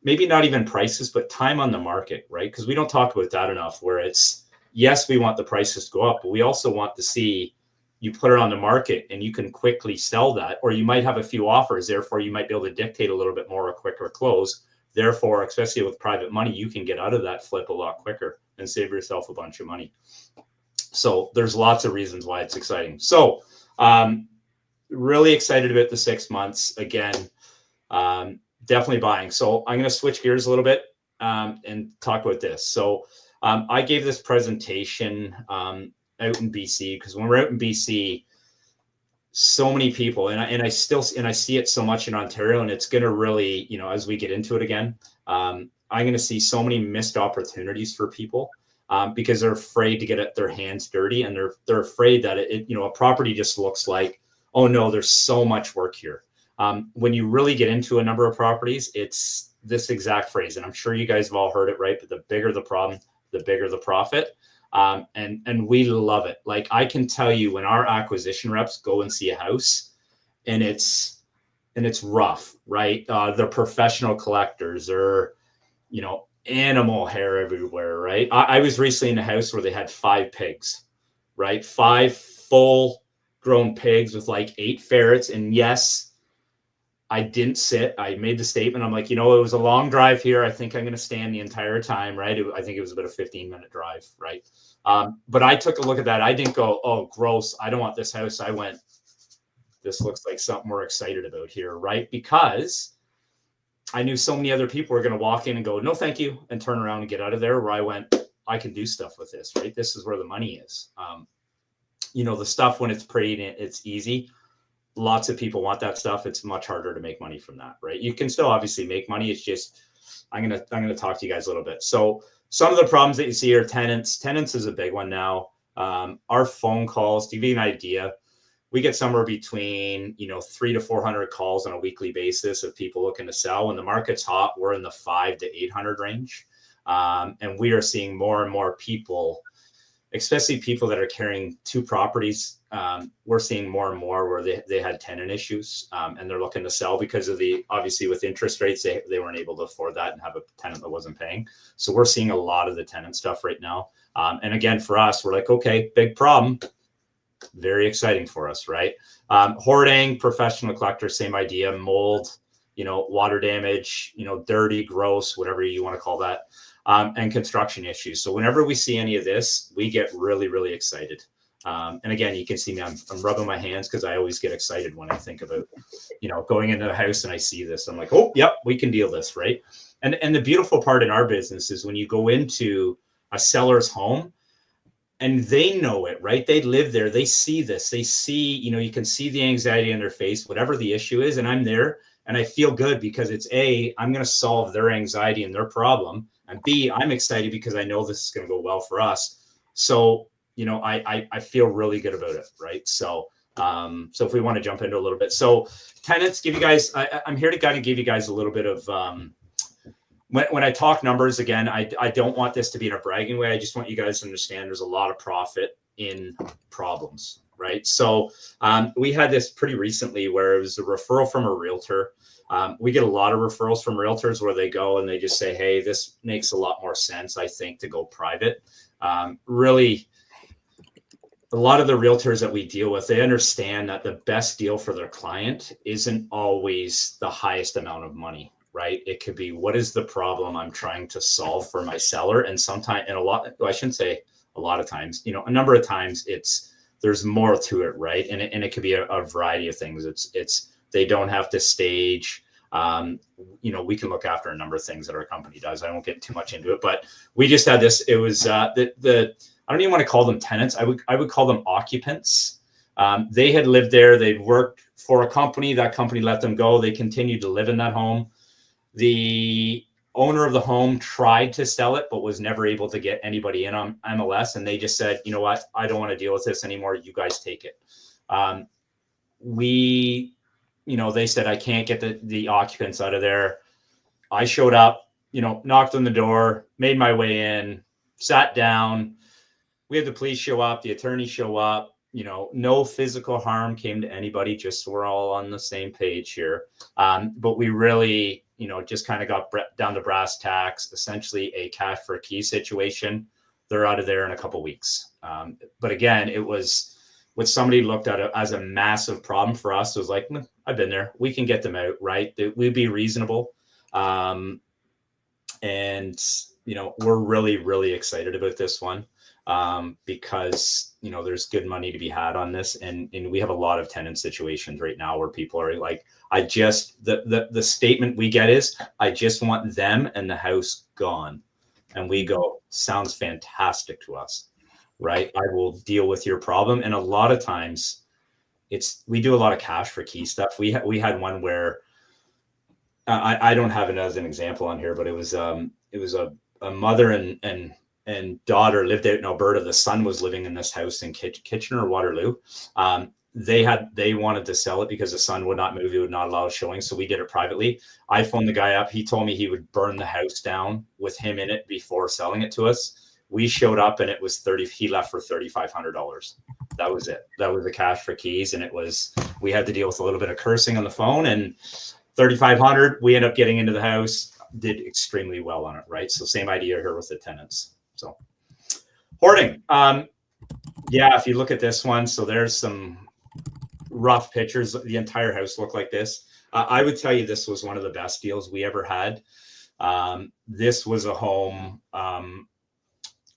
maybe not even prices, but time on the market, right? Because we don't talk about that enough, where it's, yes, we want the prices to go up, but we also want to see you put it on the market and you can quickly sell that, or you might have a few offers. Therefore, you might be able to dictate a little bit more, a quicker close. Therefore, especially with private money, you can get out of that flip a lot quicker and save yourself a bunch of money. So there's lots of reasons why it's exciting. So really excited about the 6 months. Again, definitely buying. So I'm going to switch gears a little bit and talk about this. So I gave this presentation out in BC, because when we're out in BC, so many people, and I see it so much in Ontario, and it's going to really, as we get into it again, I'm going to see so many missed opportunities for people because they're afraid to get their hands dirty, and they're afraid that a property just looks like, oh no, there's so much work here. When you really get into a number of properties, it's this exact phrase, and I'm sure you guys have all heard it, right? But the bigger the problem, the bigger the profit. And we love it. Like, I can tell you, when our acquisition reps go and see a house and it's rough, right? They're professional collectors, or, animal hair everywhere, right? I was recently in a house where they had 5 pigs, right? 5 full grown pigs with like 8 ferrets. And yes, I didn't sit. I made the statement. I'm like, it was a long drive here. I think I'm going to stand the entire time, right? I think it was about a 15-minute drive, right? But I took a look at that. I didn't go, oh, gross, I don't want this house. I went, this looks like something we're excited about here, right? Because I knew so many other people were going to walk in and go, no, thank you, and turn around and get out of there, where I went, I can do stuff with this, right? This is where the money is. The stuff when it's pretty and it's easy, lots of people want that stuff. It's much harder to make money from that, right? You can still obviously make money. It's just, I'm gonna talk to you guys a little bit. So some of the problems that you see are tenants. Tenants is a big one now. Our phone calls, to give you an idea, we get somewhere between 300 to 400 calls on a weekly basis of people looking to sell. When the market's hot, we're in the 500 to 800 range, and we are seeing more and more people, especially people that are carrying 2 properties. We're seeing more and more where they had tenant issues, and they're looking to sell because of obviously with interest rates, they weren't able to afford that and have a tenant that wasn't paying. So we're seeing a lot of the tenant stuff right now. And again, for us, we're like, okay, big problem. Very exciting for us, right? Hoarding, professional collector, same idea. Mold, water damage, dirty, gross, whatever you want to call that. And construction issues. So whenever we see any of this, we get really, really excited. And again, you can see me, I'm rubbing my hands because I always get excited when I think about, going into the house and I see this. I'm like, oh, yep, we can deal this, right? And the beautiful part in our business is when you go into a seller's home and they know it, right? They live there. They see this. They see, you can see the anxiety in their face, whatever the issue is. And I'm there and I feel good because it's I'm going to solve their anxiety and their problem. And B, I'm excited because I know this is going to go well for us. So, I feel really good about it, right? So, so if we want to jump into a little bit. So tenants, give you guys, I'm here to kind of give you guys a little bit of, when I talk numbers, again, I don't want this to be in a bragging way. I just want you guys to understand there's a lot of profit in problems, right? So we had this pretty recently where it was a referral from a realtor. We get a lot of referrals from realtors where they go and they just say, hey, this makes a lot more sense, I think, to go private. Really, a lot of the realtors that we deal with, they understand that the best deal for their client isn't always the highest amount of money, right? It could be, what is the problem I'm trying to solve for my seller? And sometimes, and I shouldn't say a lot of times, a number of times there's more to it, right? And it could be a variety of things. They don't have to stage. We can look after a number of things that our company does. I won't get too much into it, but we just had this. It was I don't even want to call them tenants. I would call them occupants. They had lived there. They'd worked for a company. That company let them go. They continued to live in that home. The owner of the home tried to sell it, but was never able to get anybody in on MLS. And they just said, you know what? I don't want to deal with this anymore. You guys take it. They said, I can't get the occupants out of there. I showed up, knocked on the door, made my way in, sat down. We had the police show up, the attorney show up, no physical harm came to anybody, just so we're all on the same page here. But we really, just kind of got down to brass tacks, essentially a cash for a key situation. They're out of there in a couple of weeks. But again, it was what somebody looked at it as a massive problem for us. It was like, I've been there. We can get them out, right? We'd be reasonable. And, we're really, really excited about this one. Because there's good money to be had on this, and we have a lot of tenant situations right now where people are like, the statement we get is, I just want them and the house gone. And we go, sounds fantastic to us, right? I will deal with your problem. And a lot of times we do a lot of cash for key stuff. We had one where I don't have it as an example on here, but it was a mother and daughter lived out in Alberta. The son was living in this house in Kitchener or Waterloo. They wanted to sell it because the son would not move. He would not allow showing. So we did it privately. I phoned the guy up. He told me he would burn the house down with him in it before selling it to us. We showed up and it was he left for $3,500. That was it. That was the cash for keys. And we had to deal with a little bit of cursing on the phone, and $3,500, we ended up getting into the house. did extremely well on it, right? So same idea here with the tenants. So hoarding. Yeah, if you look at this one, so there's some rough pictures. The entire house looked like this. I would tell you this was one of the best deals we ever had. This was a home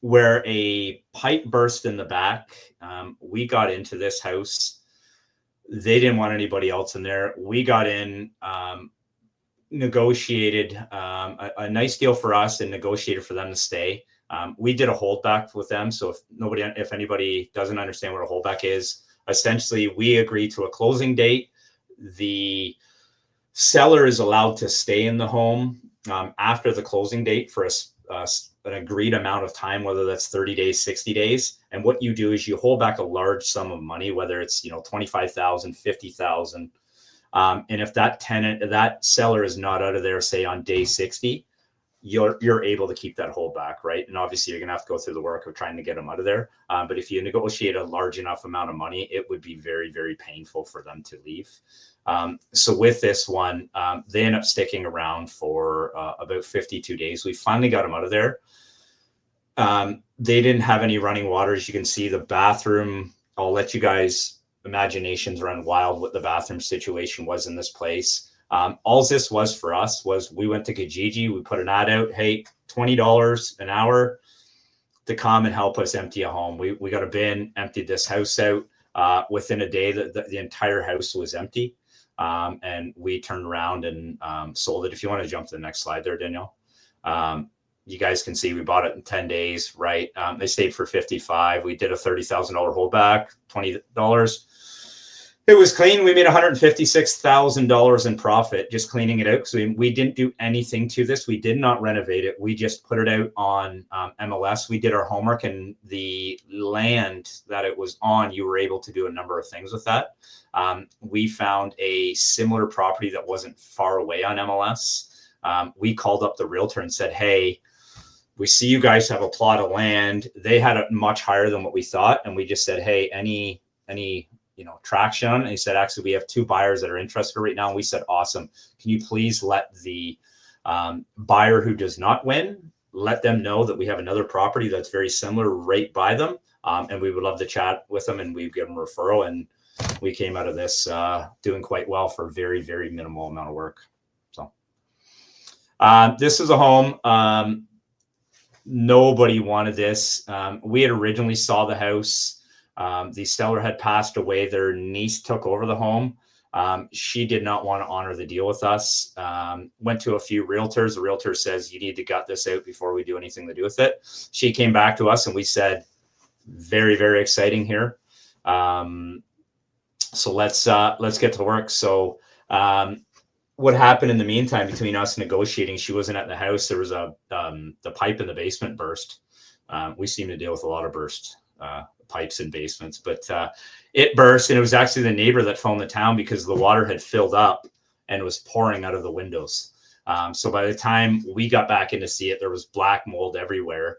where a pipe burst in the back. We got into this house. They didn't want anybody else in there. We got in, negotiated a nice deal for us and negotiated for them to stay. We did a holdback with them. So if anybody doesn't understand what a holdback is, essentially we agreed to a closing date. The seller is allowed to stay in the home after the closing date for an agreed amount of time, whether that's 30 days, 60 days. And what you do is you hold back a large sum of money, whether it's, $25,000, $50,000. And if that seller is not out of there, say on day 60, you're able to keep that hold back, right? And obviously you're going to have to go through the work of trying to get them out of there. But if you negotiate a large enough amount of money, it would be very, very painful for them to leave. So with this one, they end up sticking around for about 52 days. We finally got them out of there. They didn't have any running water. As you can see, the bathroom, I'll let you guys imaginations run wild what the bathroom situation was in this place. All this was for us was we went to Kijiji, we put an ad out, hey, $20 an hour to come and help us empty a home. We got a bin, emptied this house out. Within a day, the entire house was empty. And we turned around and sold it. If you want to jump to the next slide there, Danielle. You guys can see we bought it in 10 days, right? They stayed for 55. We did a $30,000 holdback, $20. It was clean. We made $156,000 in profit just cleaning it out. So we didn't do anything to this. We did not renovate it. We just put it out on MLS. We did our homework, and the land that it was on, you were able to do a number of things with that. We found a similar property that wasn't far away on MLS. We called up the realtor and said, hey, we see you guys have a plot of land. They had it much higher than what we thought. And we just said, hey, any traction? And he said, actually, we have 2 buyers that are interested right now. And we said, awesome. Can you please let the buyer who does not win, let them know that we have another property that's very similar right by them. And we would love to chat with them, and we give them a referral. And we came out of this doing quite well for very, very minimal amount of work. So this is a home. Nobody wanted this. We had originally saw the house. The seller had passed away. Their niece took over the home. She did not want to honor the deal with us. Went to a few realtors. The realtor says, you need to gut this out before we do anything to do with it. She came back to us and we said, very, very exciting here. So let's get to work. So what happened in the meantime between us negotiating, she wasn't at the house. There was the pipe in the basement burst. We seem to deal with a lot of burst pipes in basements, but it burst, and it was actually the neighbor that phoned the town because the water had filled up and was pouring out of the windows. So by the time we got back in to see it, there was black mold everywhere,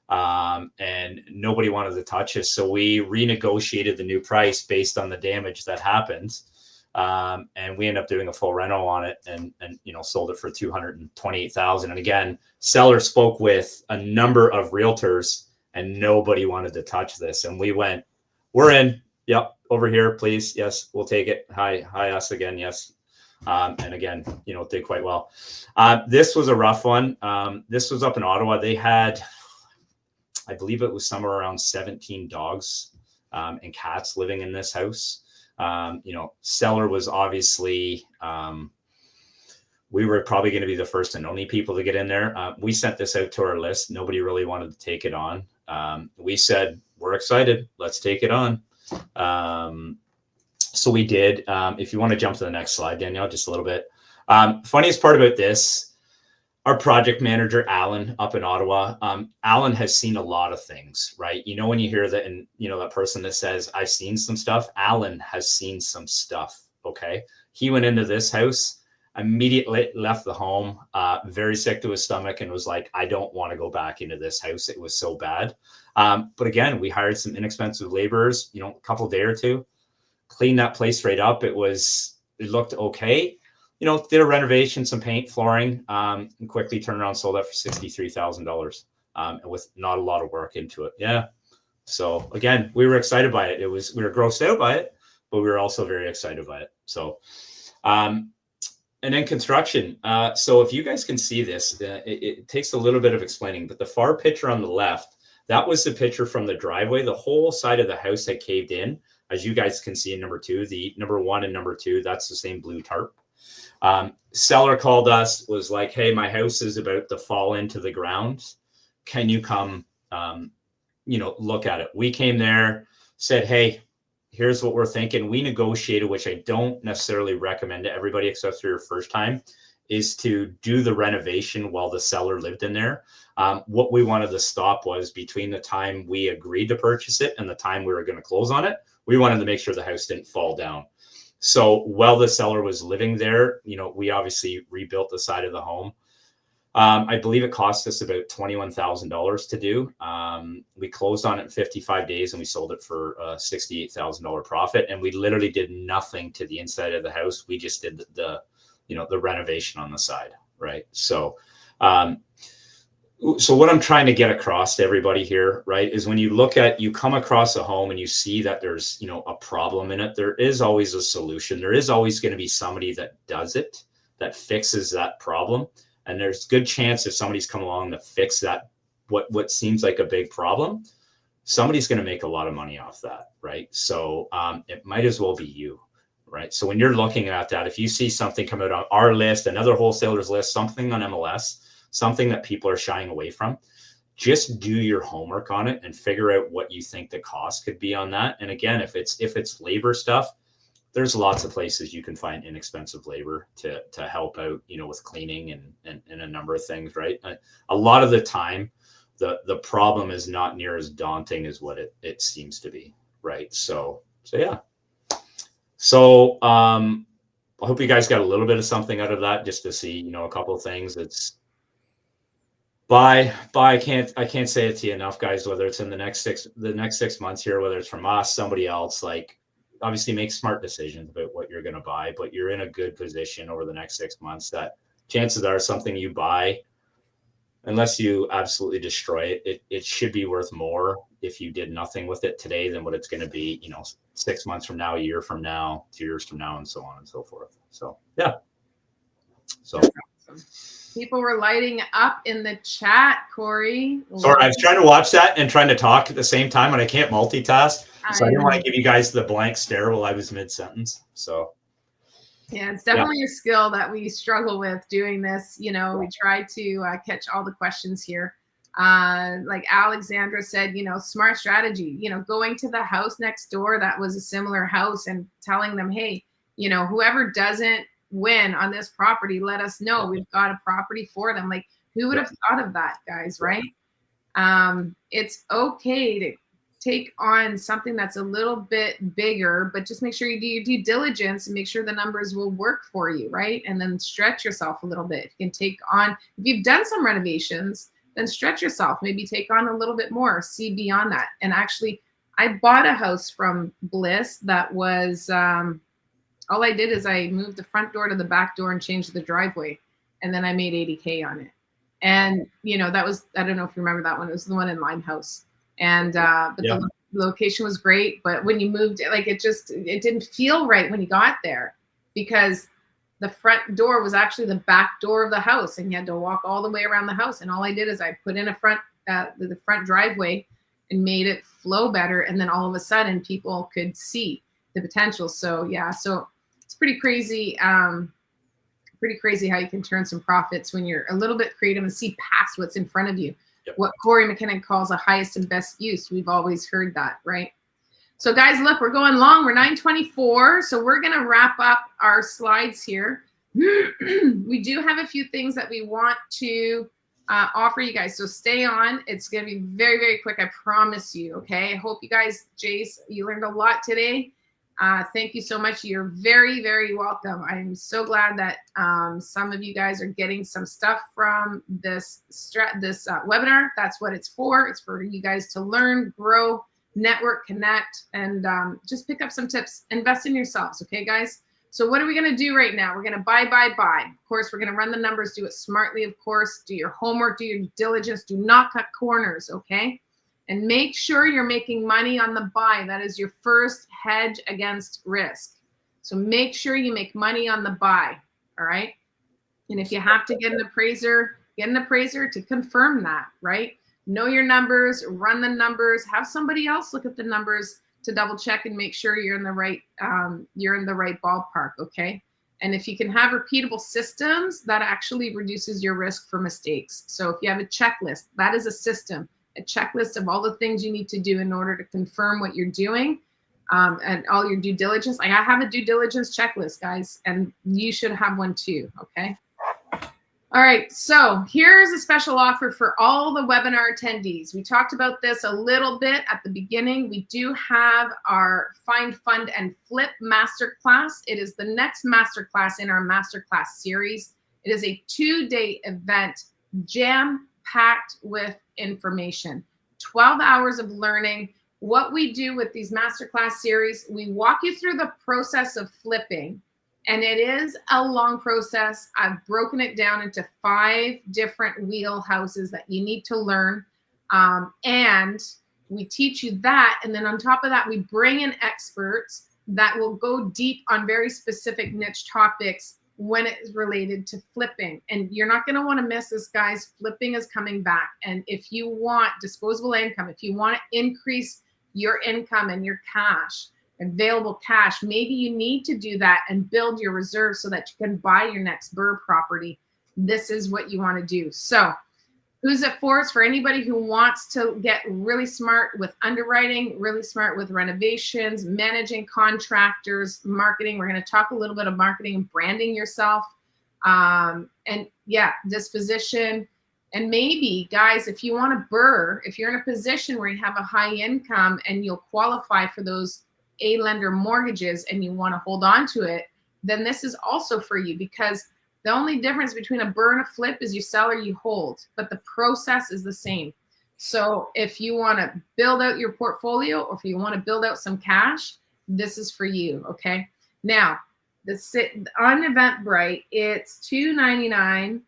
and nobody wanted to touch us. So we renegotiated the new price based on the damage that happened. And we ended up doing a full reno on it and sold it for $228,000. And again, seller spoke with a number of realtors and nobody wanted to touch this. And we went, we're in. Yep. Over here, please. Yes. We'll take it. Hi us again. Yes. And again, did quite well. This was a rough one. This was up in Ottawa. They had, I believe it was somewhere around 17 dogs and cats living in this house. Seller was obviously, we were probably going to be the first and only people to get in there. We sent this out to our list. Nobody really wanted to take it on. We said, we're excited. Let's take it on. So we did. If you want to jump to the next slide, Danielle, just a little bit. Funniest part about this, our project manager, Alan, up in Ottawa, Alan has seen a lot of things, right? When you hear that, and that person that says, I've seen some stuff, Alan has seen some stuff. Okay. He went into this house, immediately left the home, very sick to his stomach, and was like, I don't want to go back into this house. It was so bad. But again, we hired some inexpensive laborers, a couple day or two, cleaned that place right up. It looked okay. did a renovation, some paint, flooring, and quickly turned around, sold that for $63,000, with not a lot of work into it. Yeah. So again, we were excited by it. We were grossed out by it, but we were also very excited by it. So, and then construction. So if you guys can see this, it takes a little bit of explaining, but the far picture on the left, that was the picture from the driveway. The whole side of the house had caved in, as you guys can see in number 2. The number 1 and number 2, that's the same blue tarp. Seller called us, was like, hey, my house is about to fall into the ground. Can you come, look at it? We came there, said, hey, here's what we're thinking. We negotiated, which I don't necessarily recommend to everybody except for your first time, is to do the renovation while the seller lived in there. What we wanted to stop was between the time we agreed to purchase it and the time we were going to close on it, we wanted to make sure the house didn't fall down. So while the seller was living there, we obviously rebuilt the side of the home. I believe it cost us about $21,000 to do. We closed on it in 55 days and we sold it for a $68,000 profit. And we literally did nothing to the inside of the house. We just did the renovation on the side, right? So what I'm trying to get across to everybody here, right, is when you come across a home and you see that there's, a problem in it, there is always a solution. There is always going to be somebody that does it, that fixes that problem. And there's good chance if somebody's come along to fix that, what seems like a big problem, somebody's going to make a lot of money off that, right? So it might as well be you, right? So when you're looking at that, if you see something come out on our list, another wholesaler's list, something on MLS, something that people are shying away from, just do your homework on it and figure out what you think the cost could be on that. And again, if it's labor stuff, there's lots of places you can find inexpensive labor to help out, with cleaning and a number of things, right? A lot of the time, the problem is not near as daunting as what it seems to be, right? So yeah. So I hope you guys got a little bit of something out of that, just to see, a couple of things. It's buy. I can't say it to you enough, guys. Whether it's in the next 6 months here, whether it's from us, somebody else, like, obviously make smart decisions about what you're going to buy, but you're in a good position over the next 6 months that chances are something you buy, unless you absolutely destroy it, it should be worth more if you did nothing with it today than what it's going to be, 6 months from now, a year from now, 2 years from now, and so on and so forth. So, yeah. So people were lighting up in the chat, Corey. Sorry, I was trying to watch that and trying to talk at the same time, and I can't multitask. So I didn't want to give you guys the blank stare while I was mid-sentence. So yeah, it's definitely a skill that we struggle with doing this. We try to catch all the questions here. Like Alexandra said, smart strategy, going to the house next door that was a similar house and telling them, hey, whoever doesn't win on this property, let us know. We've got a property for them. Like, who would have thought of that, guys, right? It's okay to take on something that's a little bit bigger, but just make sure you do your due diligence and make sure the numbers will work for you, right? And then stretch yourself a little bit. You can take on, if you've done some renovations, then stretch yourself, maybe take on a little bit more, see beyond that. And actually, I bought a house from Bliss that was, all I did is I moved the front door to the back door and changed the driveway. And then I made $80K on it. And, that was, I don't know if you remember that one. It was the one in Limehouse. And, but the location was great. But when you moved, it didn't feel right when you got there, because the front door was actually the back door of the house and you had to walk all the way around the house. And all I did is I put in the front driveway and made it flow better. And then all of a sudden people could see the potential. So yeah, so it's pretty crazy how you can turn some profits when you're a little bit creative and see past what's in front of you. Yep. What Corey McKinnon calls a highest and best use. We've always heard that, right? So guys, look, we're going long. We're 9:24. So we're going to wrap up our slides here. We do have a few things that we want to offer you guys. So stay on. It's going to be very, very quick. I promise you. Okay. I hope you guys, Jace, you learned a lot today. Thank you so much. You're very, very welcome. I'm so glad that some of you guys are getting some stuff from this webinar. That's what it's for. It's for you guys to learn, grow, network, connect, and just pick up some tips. Invest in yourselves. Okay, guys? So what are we going to do right now? We're going to buy. Of course, we're going to run the numbers, do it smartly, of course, do your homework, do your diligence, do not cut corners, okay? And make sure you're making money on the buy. That is your first hedge against risk. So make sure you make money on the buy, all right? And if you have to get an appraiser to confirm that, right? Know your numbers, run the numbers, have somebody else look at the numbers to double check and make sure you're in the right ballpark, okay? And if you can have repeatable systems, that actually reduces your risk for mistakes. So if you have a checklist, that is a system, a checklist of all the things you need to do in order to confirm what you're doing, and all your due diligence. I have a due diligence checklist, guys, and you should have one too, okay? All right, so here's a special offer for all the webinar attendees. We talked about this a little bit at the beginning. We do have our Find, Fund, and Flip Masterclass. It is the next masterclass in our masterclass series. It is a 2-day event, jam-packed with information. 12 hours of learning. What we do with these masterclass series, we walk you through the process of flipping. And it is a long process. I've broken it down into 5 different wheelhouses that you need to learn. And we teach you that. And then on top of that, we bring in experts that will go deep on very specific niche topics when it is related to flipping. And you're not going to want to miss this, guys. Flipping is coming back. And if you want disposable income, if you want to increase your income and your cash, available cash, maybe you need to do that and build your reserves so that you can buy your next BRRRR property. This is what you want to do. So who's it for? It's for anybody who wants to get really smart with underwriting, really smart with renovations, managing contractors, marketing. We're going to talk a little bit of marketing and branding yourself. And yeah, disposition. And maybe, guys, if you want a BRRRR, if you're in a position where you have a high income and you'll qualify for those A-lender mortgages and you want to hold on to it, then this is also for you, because the only difference between a BRRRR and a flip is you sell or you hold, but the process is the same. So if you want to build out your portfolio, or if you want to build out some cash, this is for you, okay? Now, on Eventbrite, it's $299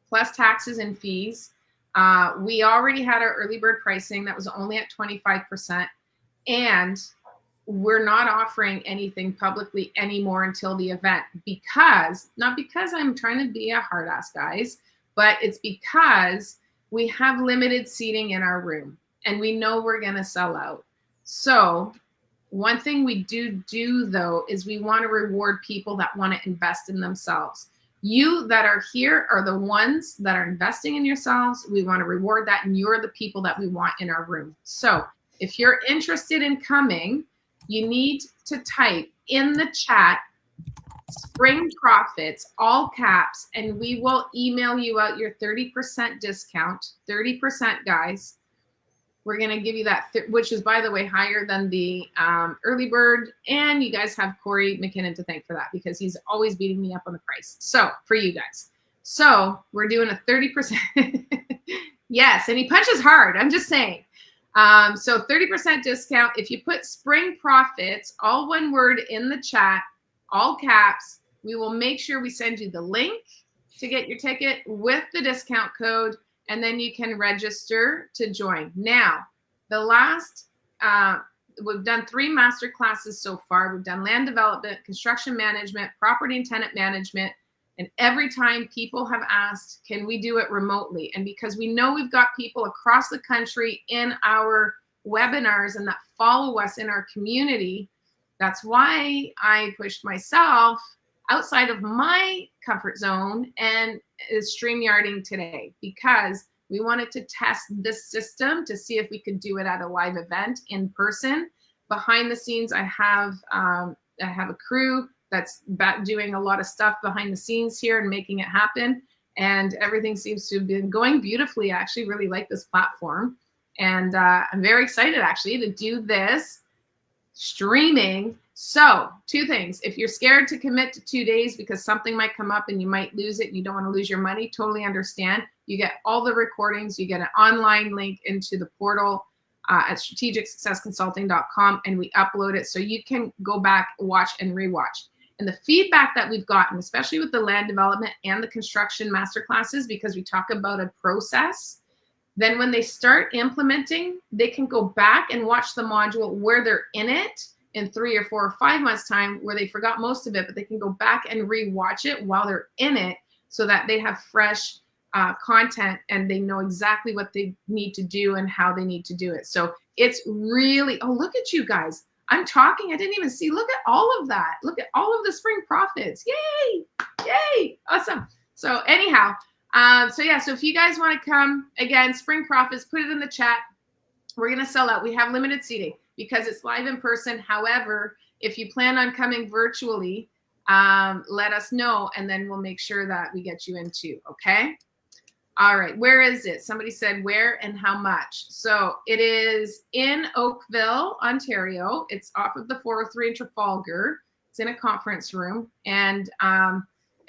plus taxes and fees. We already had our early bird pricing that was only at 25%, and we're not offering anything publicly anymore until the event, because, not because I'm trying to be a hard ass, guys, but it's because we have limited seating in our room and we know we're going to sell out. So one thing we do though, is we want to reward people that want to invest in themselves. You that are here are the ones that are investing in yourselves. We want to reward that, and you're the people that we want in our room. So if you're interested in coming, you need to type in the chat Spring Profits, all caps, and we will email you out your 30% discount. 30%, guys. We're going to give you that, which is, by the way, higher than the early bird. And you guys have Corey McKinnon to thank for that, because he's always beating me up on the price. So for you guys. So we're doing a 30%. Yes, and he punches hard. I'm just saying. So 30% discount. If you put Spring Profits, all one word, in the chat, all caps, we will make sure we send you the link to get your ticket with the discount code, and then you can register to join. Now, the last, we've done 3 master classes so far. We've done land development, construction management, property and tenant management. And every time people have asked, can we do it remotely? And because we know we've got people across the country in our webinars and that follow us in our community, that's why I pushed myself outside of my comfort zone and is StreamYarding today, because we wanted to test this system to see if we could do it at a live event in person. Behind the scenes, I have a crew that's doing a lot of stuff behind the scenes here and making it happen. And everything seems to have been going beautifully. I actually really like this platform. And I'm very excited actually to do this streaming. So 2 things. If you're scared to commit to 2 days because something might come up and you might lose it and you don't want to lose your money, totally understand. You get all the recordings. You get an online link into the portal at strategicsuccessconsulting.com, and we upload it so you can go back, watch, and rewatch. And the feedback that we've gotten, especially with the land development and the construction masterclasses, because we talk about a process, then when they start implementing, they can go back and watch the module where they're in it in 3 or 4 or 5 months time, where they forgot most of it, but they can go back and re-watch it while they're in it, so that they have fresh content and they know exactly what they need to do and how they need to do it. So it's really, oh, look at you guys. I'm talking, I didn't even see, look at all of that. Look at all of the spring profits. Yay, yay, awesome. So anyhow, so yeah, so if you guys want to come, again, spring profits, put it in the chat. We're going to sell out. We have limited seating because it's live in person. However, if you plan on coming virtually, let us know, and then we'll make sure that we get you in too, okay? All right, where is it? Somebody said where and how much. So it is in Oakville, Ontario. It's off of the 403 in Trafalgar. It's in a conference room, and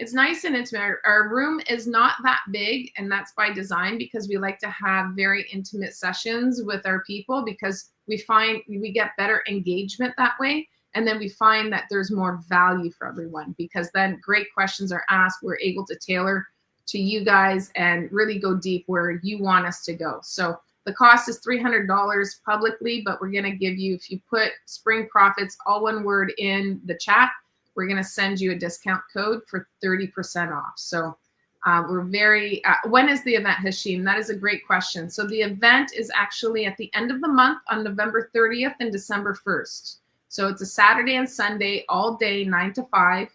it's nice and intimate. Our room is not that big, and that's by design, because we like to have very intimate sessions with our people, because we find we get better engagement that way. And then we find that there's more value for everyone, because then great questions are asked. We're able to tailor to you guys and really go deep where you want us to go. So the cost is $300 publicly, but we're going to give you, if you put spring profits, all one word, in the chat, we're going to send you a discount code for 30% off. So we're very, when is the event, Hashim? That is a great question. So the event is actually at the end of the month on November 30th and December 1st. So it's a Saturday and Sunday, all day, 9 to 5.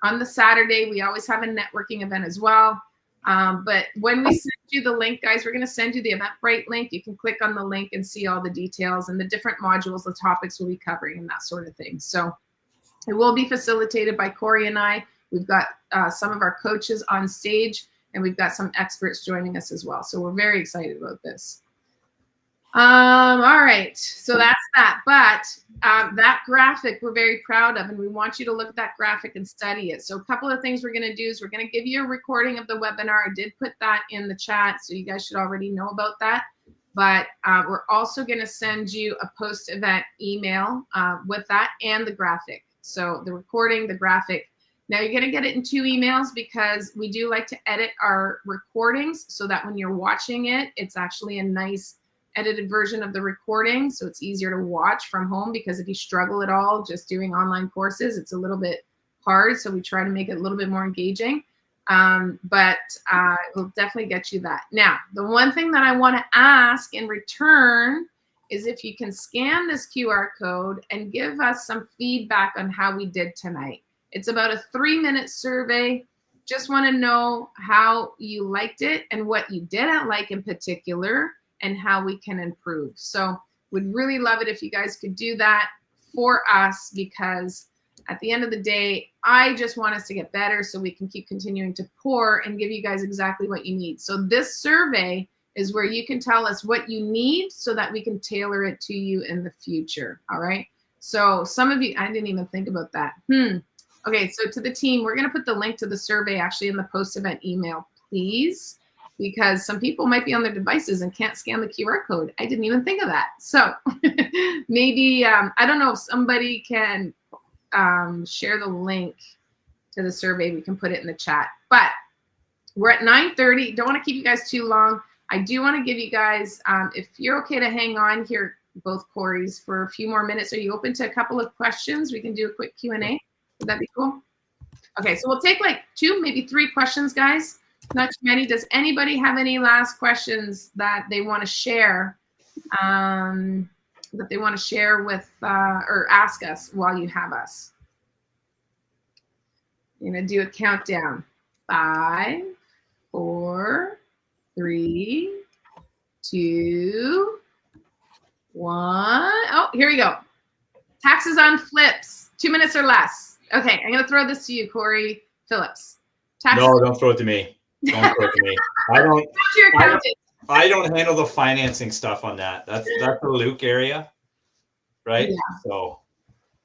On the Saturday, we always have a networking event as well. But when we send you the link, guys, we're going to send you the Eventbrite link. You can click on the link and see all the details and the different modules, the topics we'll be covering, and that sort of thing. So it will be facilitated by Corey and I. We've got some of our coaches on stage, and we've got some experts joining us as well. So we're very excited about this. All right, so that's that. But that graphic we're very proud of, and we want you to look at that graphic and study it. So a couple of things we're going to do is we're going to give you a recording of the webinar. I did put that in the chat, so you guys should already know about that. But we're also going to send you a post-event email with that and the graphic. So the recording, the graphic. Now you're going to get it in 2 emails, because we do like to edit our recordings so that when you're watching it, it's actually a nice edited version of the recording, so it's easier to watch from home, because if you struggle at all just doing online courses, it's a little bit hard. So we try to make it a little bit more engaging, but we'll definitely get you that. Now, the one thing that I want to ask in return is if you can scan this QR code and give us some feedback on how we did tonight. It's about a 3-minute survey. Just want to know how you liked it and what you didn't like in particular, and how we can improve. So would really love it if you guys could do that for us, because at the end of the day, I just want us to get better so we can keep continuing to pour and give you guys exactly what you need. So this survey is where you can tell us what you need so that we can tailor it to you in the future. All right. So some of you, I didn't even think about that. Okay. So to the team, we're going to put the link to the survey actually in the post-event email, please, because some people might be on their devices and can't scan the QR code. I didn't even think of that. So maybe, I don't know if somebody can share the link to the survey. We can put it in the chat. But we're at 9:30. Don't want to keep you guys too long. I do want to give you guys, if you're okay to hang on here, both Corys, for a few more minutes. Are you open to a couple of questions? We can do a quick Q&A. Would that be cool? Okay, so we'll take like 2, maybe 3 questions, guys. Not too many. Does anybody have any last questions that they want to share, with or ask us while you have us? I'm going to do a countdown. 5, 4, 3, 2, 1. Oh, here we go. Taxes on flips, 2 minutes or less. Okay, I'm going to throw this to you, Corey Phillips. No, don't throw it to me. Don't throw it to me. I don't handle the financing stuff on that. That's the Luke area, right? Yeah. So.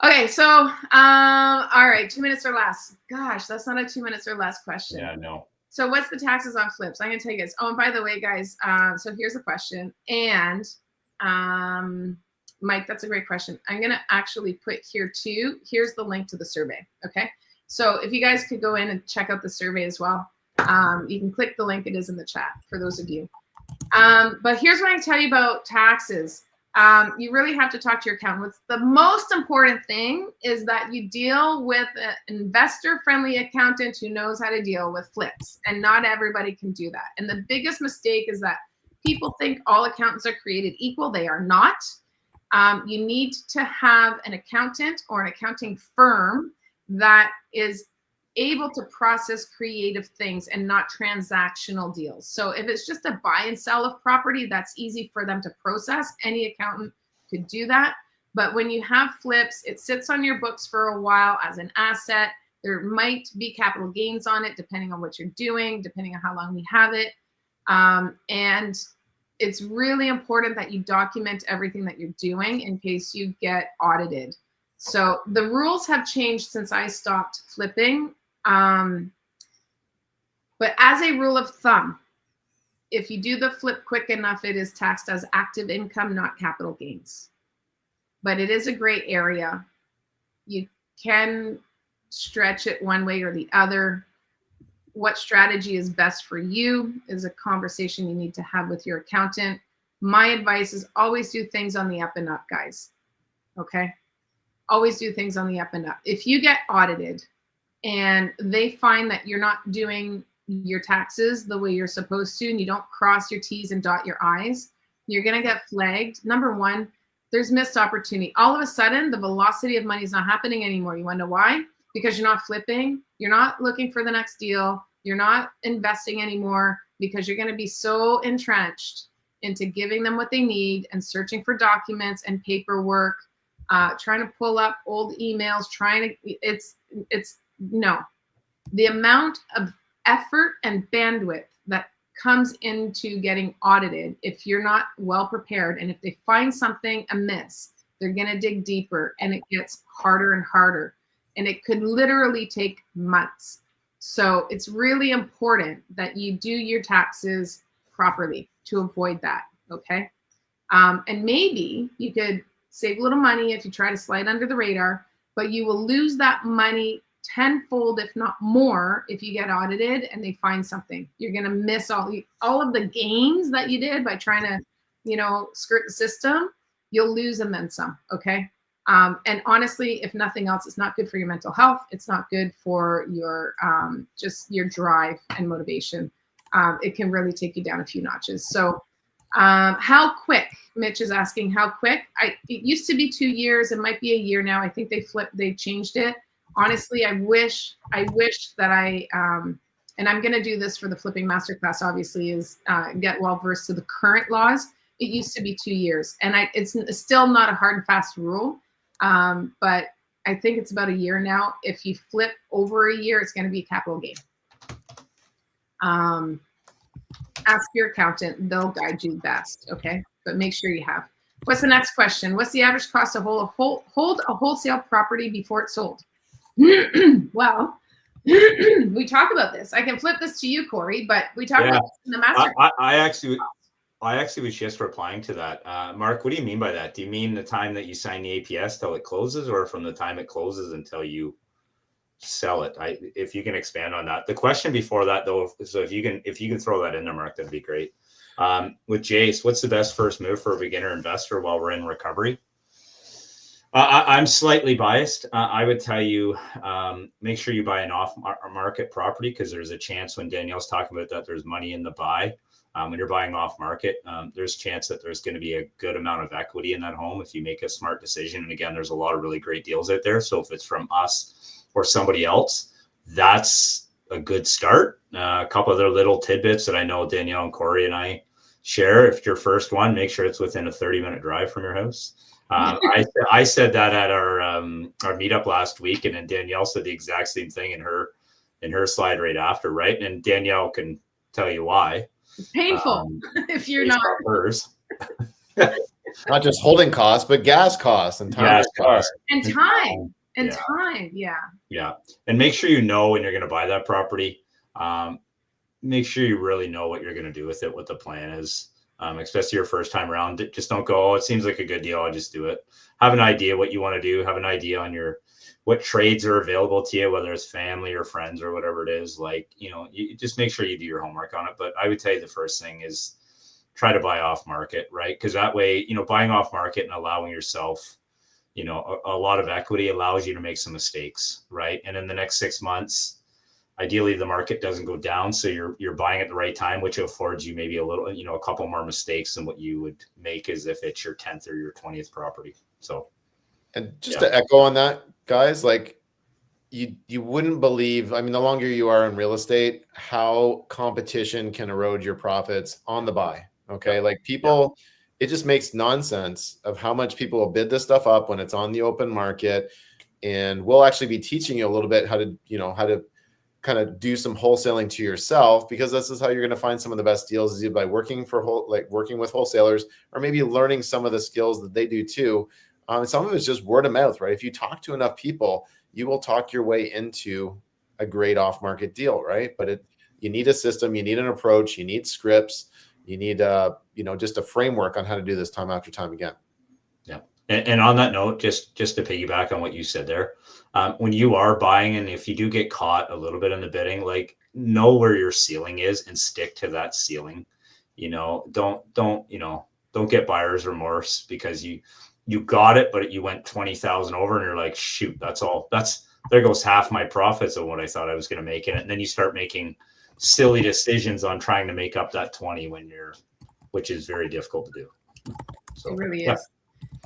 Okay, so all right, 2 minutes or less. Gosh, that's not a 2 minutes or less question. Yeah, no. So what's the taxes on flips? I'm gonna tell you guys. Oh, and by the way, guys, so here's a question. And Mike, that's a great question. I'm gonna actually put here too. Here's the link to the survey. Okay. So if you guys could go in and check out the survey as well, you can click the link. It is in the chat for those of you. But here's what I tell you about taxes. You really have to talk to your accountant. What's the most important thing is that you deal with an investor-friendly accountant who knows how to deal with flips, and not everybody can do that. And the biggest mistake is that people think all accountants are created equal. They are not. You need to have an accountant or an accounting firm that is able to process creative things and not transactional deals. So if it's just a buy and sell of property, that's easy for them to process. Any accountant could do that. But when you have flips, it sits on your books for a while as an asset. There might be capital gains on it, depending on what you're doing, depending on how long we have it. And it's really important that you document everything that you're doing in case you get audited. So the rules have changed since I stopped flipping. But as a rule of thumb, if you do the flip quick enough, it is taxed as active income, not capital gains. But it is a gray area. You can stretch it one way or the other. What strategy is best for you is a conversation you need to have with your accountant. My advice is always do things on the up and up, guys. Okay? Always do things on the up and up. If you get audited and they find that you're not doing your taxes the way you're supposed to, and you don't cross your T's and dot your I's, you're going to get flagged. Number one, there's missed opportunity. All of a sudden, the velocity of money is not happening anymore. You want to know why? Because you're not flipping. You're not looking for the next deal. You're not investing anymore because you're going to be so entrenched into giving them what they need and searching for documents and paperwork, trying to pull up old emails, no. The amount of effort and bandwidth that comes into getting audited, if you're not well prepared, and if they find something amiss, they're going to dig deeper, and it gets harder and harder, and it could literally take months. So it's really important that you do your taxes properly to avoid that, okay? And maybe you could save a little money if you try to slide under the radar, but you will lose that money tenfold, if not more, if you get audited and they find something. You're going to miss all of the gains that you did by trying to, skirt the system. You'll lose and then some, okay? And honestly, if nothing else, it's not good for your mental health. It's not good for your just your drive and motivation. It can really take you down a few notches. So how quick? Mitch is asking how quick. It used to be 2 years. It might be a year now. I think they changed it. Honestly, I wish that and I'm going to do this for the flipping masterclass, obviously, is get well versed to the current laws. It used to be 2 years, and it's still not a hard and fast rule, but I think it's about a year now. If you flip over a year, it's going to be a capital gain. Ask your accountant; they'll guide you best. Okay, but make sure you have. What's the next question? What's the average cost to hold a wholesale property before it's sold? Well, we talk about this. I can flip this to you, Corey, but we talk about this in the master. I actually was just replying to that. Mark, what do you mean by that? Do you mean the time that you sign the APS till it closes, or from the time it closes until you sell it? If you can expand on that. The question before that, though, so if you can throw that in there, Mark, that'd be great. With Jace, what's the best first move for a beginner investor while we're in recovery? I'm slightly biased. I would tell you, make sure you buy an off-market property, because there's a chance, when Danielle's talking about that, there's money in the buy. When you're buying off-market, there's a chance that there's going to be a good amount of equity in that home if you make a smart decision. And again, there's a lot of really great deals out there. So if it's from us or somebody else, that's a good start. A couple other little tidbits that I know Danielle and Corey and I share. If your first one, make sure it's within a 30-minute drive from your house. I said that at our meetup last week, and then Danielle said the exact same thing in her slide right after, right? And Danielle can tell you why. It's painful if you're not hers. Not just holding costs, but gas costs and time costs and time and time. Yeah. And make sure you know when you're going to buy that property. Make sure you really know what you're going to do with it, what the plan is. especially your first time around. Just don't go, oh, it seems like a good deal, I'll just do it. Have an idea what you want to do. Have an idea on what trades are available to you, whether it's family or friends or whatever it is. Like, you just make sure you do your homework on it. But I would tell you the first thing is try to buy off market, right? Because that way, buying off market and allowing yourself, a lot of equity allows you to make some mistakes, right? And in the next 6 months, ideally the market doesn't go down, so you're buying at the right time, which affords you maybe a little, a couple more mistakes than what you would make as if it's your 10th or your 20th property. So, and just to echo on that, guys, like you wouldn't believe, I mean, the longer you are in real estate, how competition can erode your profits on the buy. Okay, like people, it just makes nonsense of how much people will bid this stuff up when it's on the open market. And we'll actually be teaching you a little bit how to kind of do some wholesaling to yourself, because this is how you're going to find some of the best deals, is by working with wholesalers, or maybe learning some of the skills that they do too. Some of it's just word of mouth, right? If you talk to enough people, you will talk your way into a great off-market deal, right? But you need a system, you need an approach, you need scripts, you need just a framework on how to do this time after time again. Yeah. And on that note, just to piggyback on what you said there, when you are buying, and if you do get caught a little bit in the bidding, like, know where your ceiling is and stick to that ceiling. Don't get buyer's remorse because you got it, but you went 20,000 over, and you're like, shoot, there goes half my profits of what I thought I was going to make in it. And then you start making silly decisions on trying to make up that 20 which is very difficult to do. So, it really is.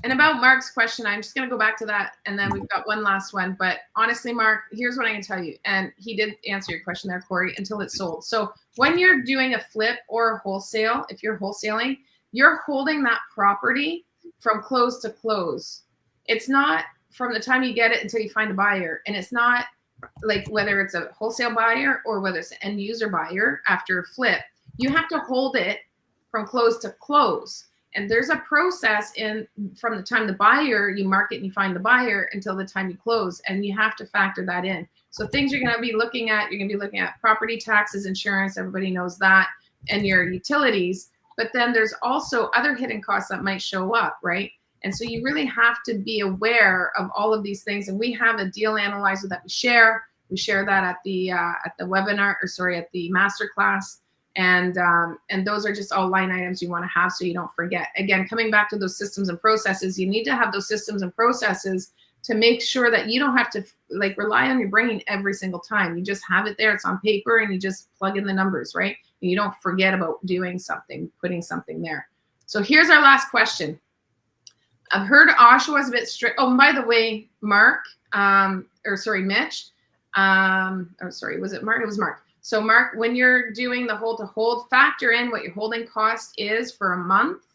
And about Mark's question, I'm just going to go back to that, and then we've got one last one. But honestly, Mark, here's what I can tell you. And he did answer your question there, Corey, until it's sold. So when you're doing a flip or a wholesale, if you're wholesaling, you're holding that property from close to close. It's not from the time you get it until you find a buyer. And it's not like whether it's a wholesale buyer or whether it's an end user buyer after a flip, you have to hold it from close to close. And there's a process from the time the buyer, you market and you find the buyer, until the time you close. And you have to factor that in. So things you're going to be looking at, property taxes, insurance, everybody knows that, and your utilities. But then there's also other hidden costs that might show up, right? And so you really have to be aware of all of these things. And we have a deal analyzer that we share. We share that at the webinar, at the masterclass. And those are just all line items you want to have so you don't forget. Again, coming back to those systems and processes, you need to have those systems and processes to make sure that you don't have to rely on your brain every single time. You just have it there, it's on paper, and you just plug in the numbers, right? And you don't forget about doing something, putting something there. So here's our last question. I've heard Oshawa's a bit strict. Oh, by the way, Mitch. Was it Mark? It was Mark. So Mark, when you're doing the hold to hold, factor in what your holding cost is for a month,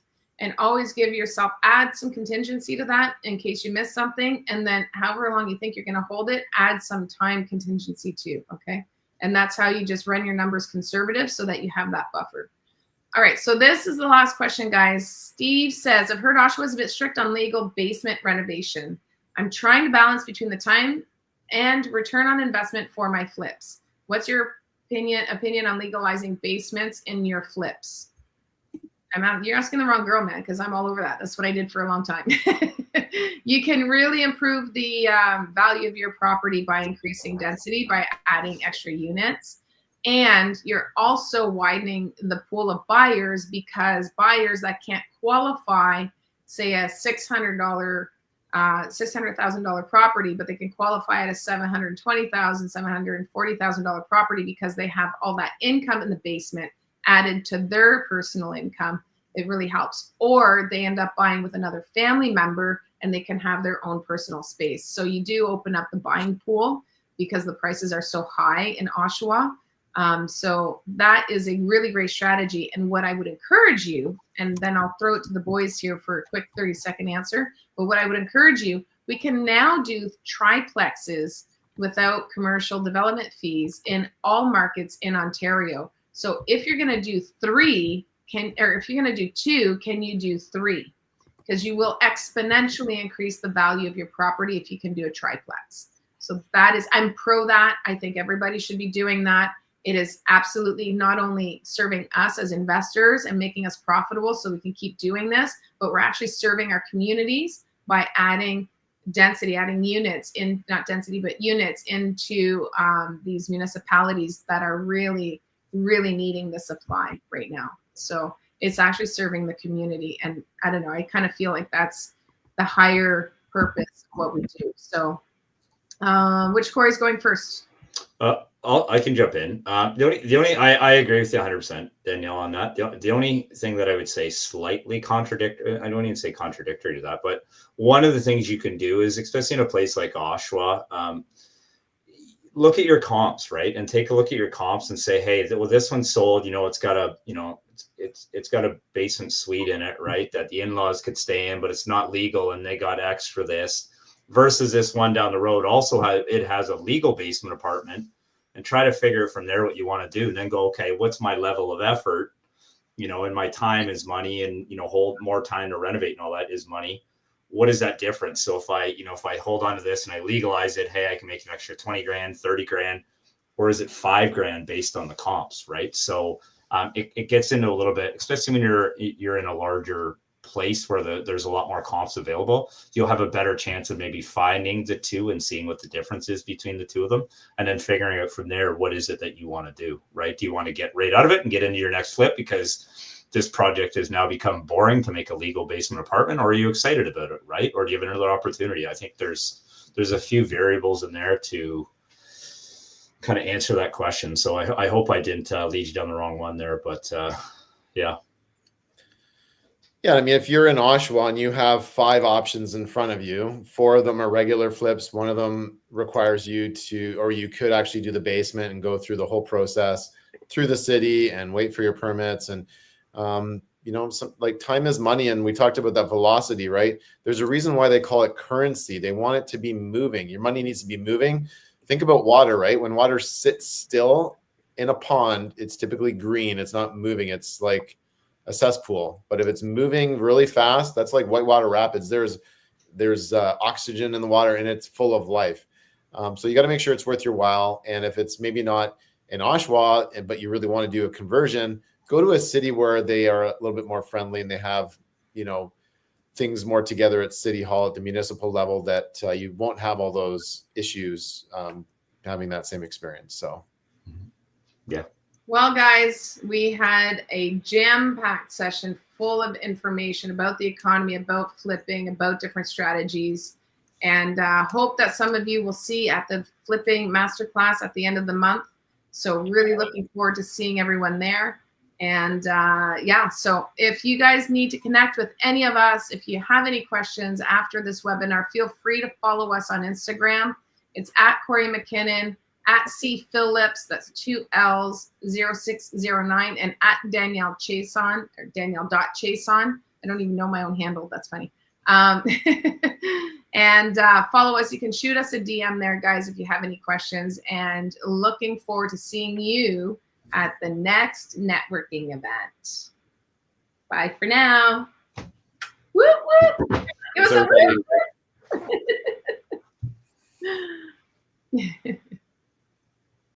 and always give yourself, add some contingency to that in case you miss something. And then however long you think you're going to hold it, add some time contingency too. Okay. And that's how you just run your numbers conservative so that you have that buffer. All right. So this is the last question, guys. Steve says, I've heard Oshawa's a bit strict on legal basement renovation. I'm trying to balance between the time and return on investment for my flips. What's your opinion on legalizing basements in your flips? You're asking the wrong girl, man, because I'm all over that. That's what I did for a long time. You can really improve the value of your property by increasing density, by adding extra units. And you're also widening the pool of buyers, because buyers that can't qualify, say a $600,000 property, but they can qualify at a $720,000, $740,000 property because they have all that income in the basement added to their personal income. It really helps. Or they end up buying with another family member and they can have their own personal space. So you do open up the buying pool because the prices are so high in Oshawa. So that is a really great strategy. And what I would encourage you, and then I'll throw it to the boys here for a quick 30-second answer. But what I would encourage you, we can now do triplexes without commercial development fees in all markets in Ontario. So if you're going to do if you're going to do 2, can you do 3? Because you will exponentially increase the value of your property if you can do a triplex. So I'm pro that. I think everybody should be doing that. It is absolutely not only serving us as investors and making us profitable so we can keep doing this, but we're actually serving our communities by adding density, adding units in, not density, but units into these municipalities that are really, really needing the supply right now. So it's actually serving the community. And I don't know, I kind of feel like that's the higher purpose of what we do. So which Corey's going first? I can jump in. I agree with you 100%, Danielle, on that. The only thing that I would say slightly contradictory, I don't even say contradictory to that, but one of the things you can do is, especially in a place like Oshawa, look at your comps, right? And take a look at your comps and say, hey, well, this one sold, it's got a, it's got a basement suite in it, right? That the in-laws could stay in, but it's not legal and they got X for this. Versus this one down the road also has a legal basement apartment, and try to figure from there what you want to do. And then go, okay, what's my level of effort? And my time is money, and hold more time to renovate and all that is money. What is that difference? So if I hold on to this and I legalize it, hey, I can make an extra 20 grand, 30 grand, or is it 5 grand based on the comps, right? So it gets into a little bit, especially when you're in a larger place where there's a lot more comps available. You'll have a better chance of maybe finding the two and seeing what the difference is between the two of them, and then figuring out from there what is it that you want to do, right? Do you want to get right out of it and get into your next flip because this project has now become boring to make a legal basement apartment, or are you excited about it, right? Or do you have another opportunity? I think there's a few variables in there to kind of answer that question. So I hope I didn't lead you down the wrong one there, but yeah. Yeah, I mean, if you're in Oshawa and you have 5 options in front of you, 4 of them are regular flips, one of them requires you to, or you could actually do the basement and go through the whole process through the city and wait for your permits. And, like time is money. And we talked about that velocity, right? There's a reason why they call it currency. They want it to be moving. Your money needs to be moving. Think about water, right? When water sits still in a pond, it's typically green. It's not moving. It's like a cesspool. But if it's moving really fast, that's like whitewater rapids. There's oxygen in the water and it's full of life. So you got to make sure it's worth your while. And if it's maybe not in Oshawa, but you really want to do a conversion, go to a city where they are a little bit more friendly and they have, things more together at City Hall at the municipal level, that you won't have all those issues having that same experience. So, yeah. Well, guys, we had a jam-packed session full of information about the economy, about flipping, about different strategies, and hope that some of you will see at the flipping masterclass at the end of the month. So really looking forward to seeing everyone there. And so if you guys need to connect with any of us, if you have any questions after this webinar, feel free to follow us on Instagram. It's at Corey McKinnon, at C Phillips, that's 2 L's, 0609, and at Danielle Chason, or Danielle.Chason. I don't even know my own handle. That's funny. And follow us. You can shoot us a DM there, guys, if you have any questions. And looking forward to seeing you at the next networking event. Bye for now. Whoop, whoop. It was a whoop.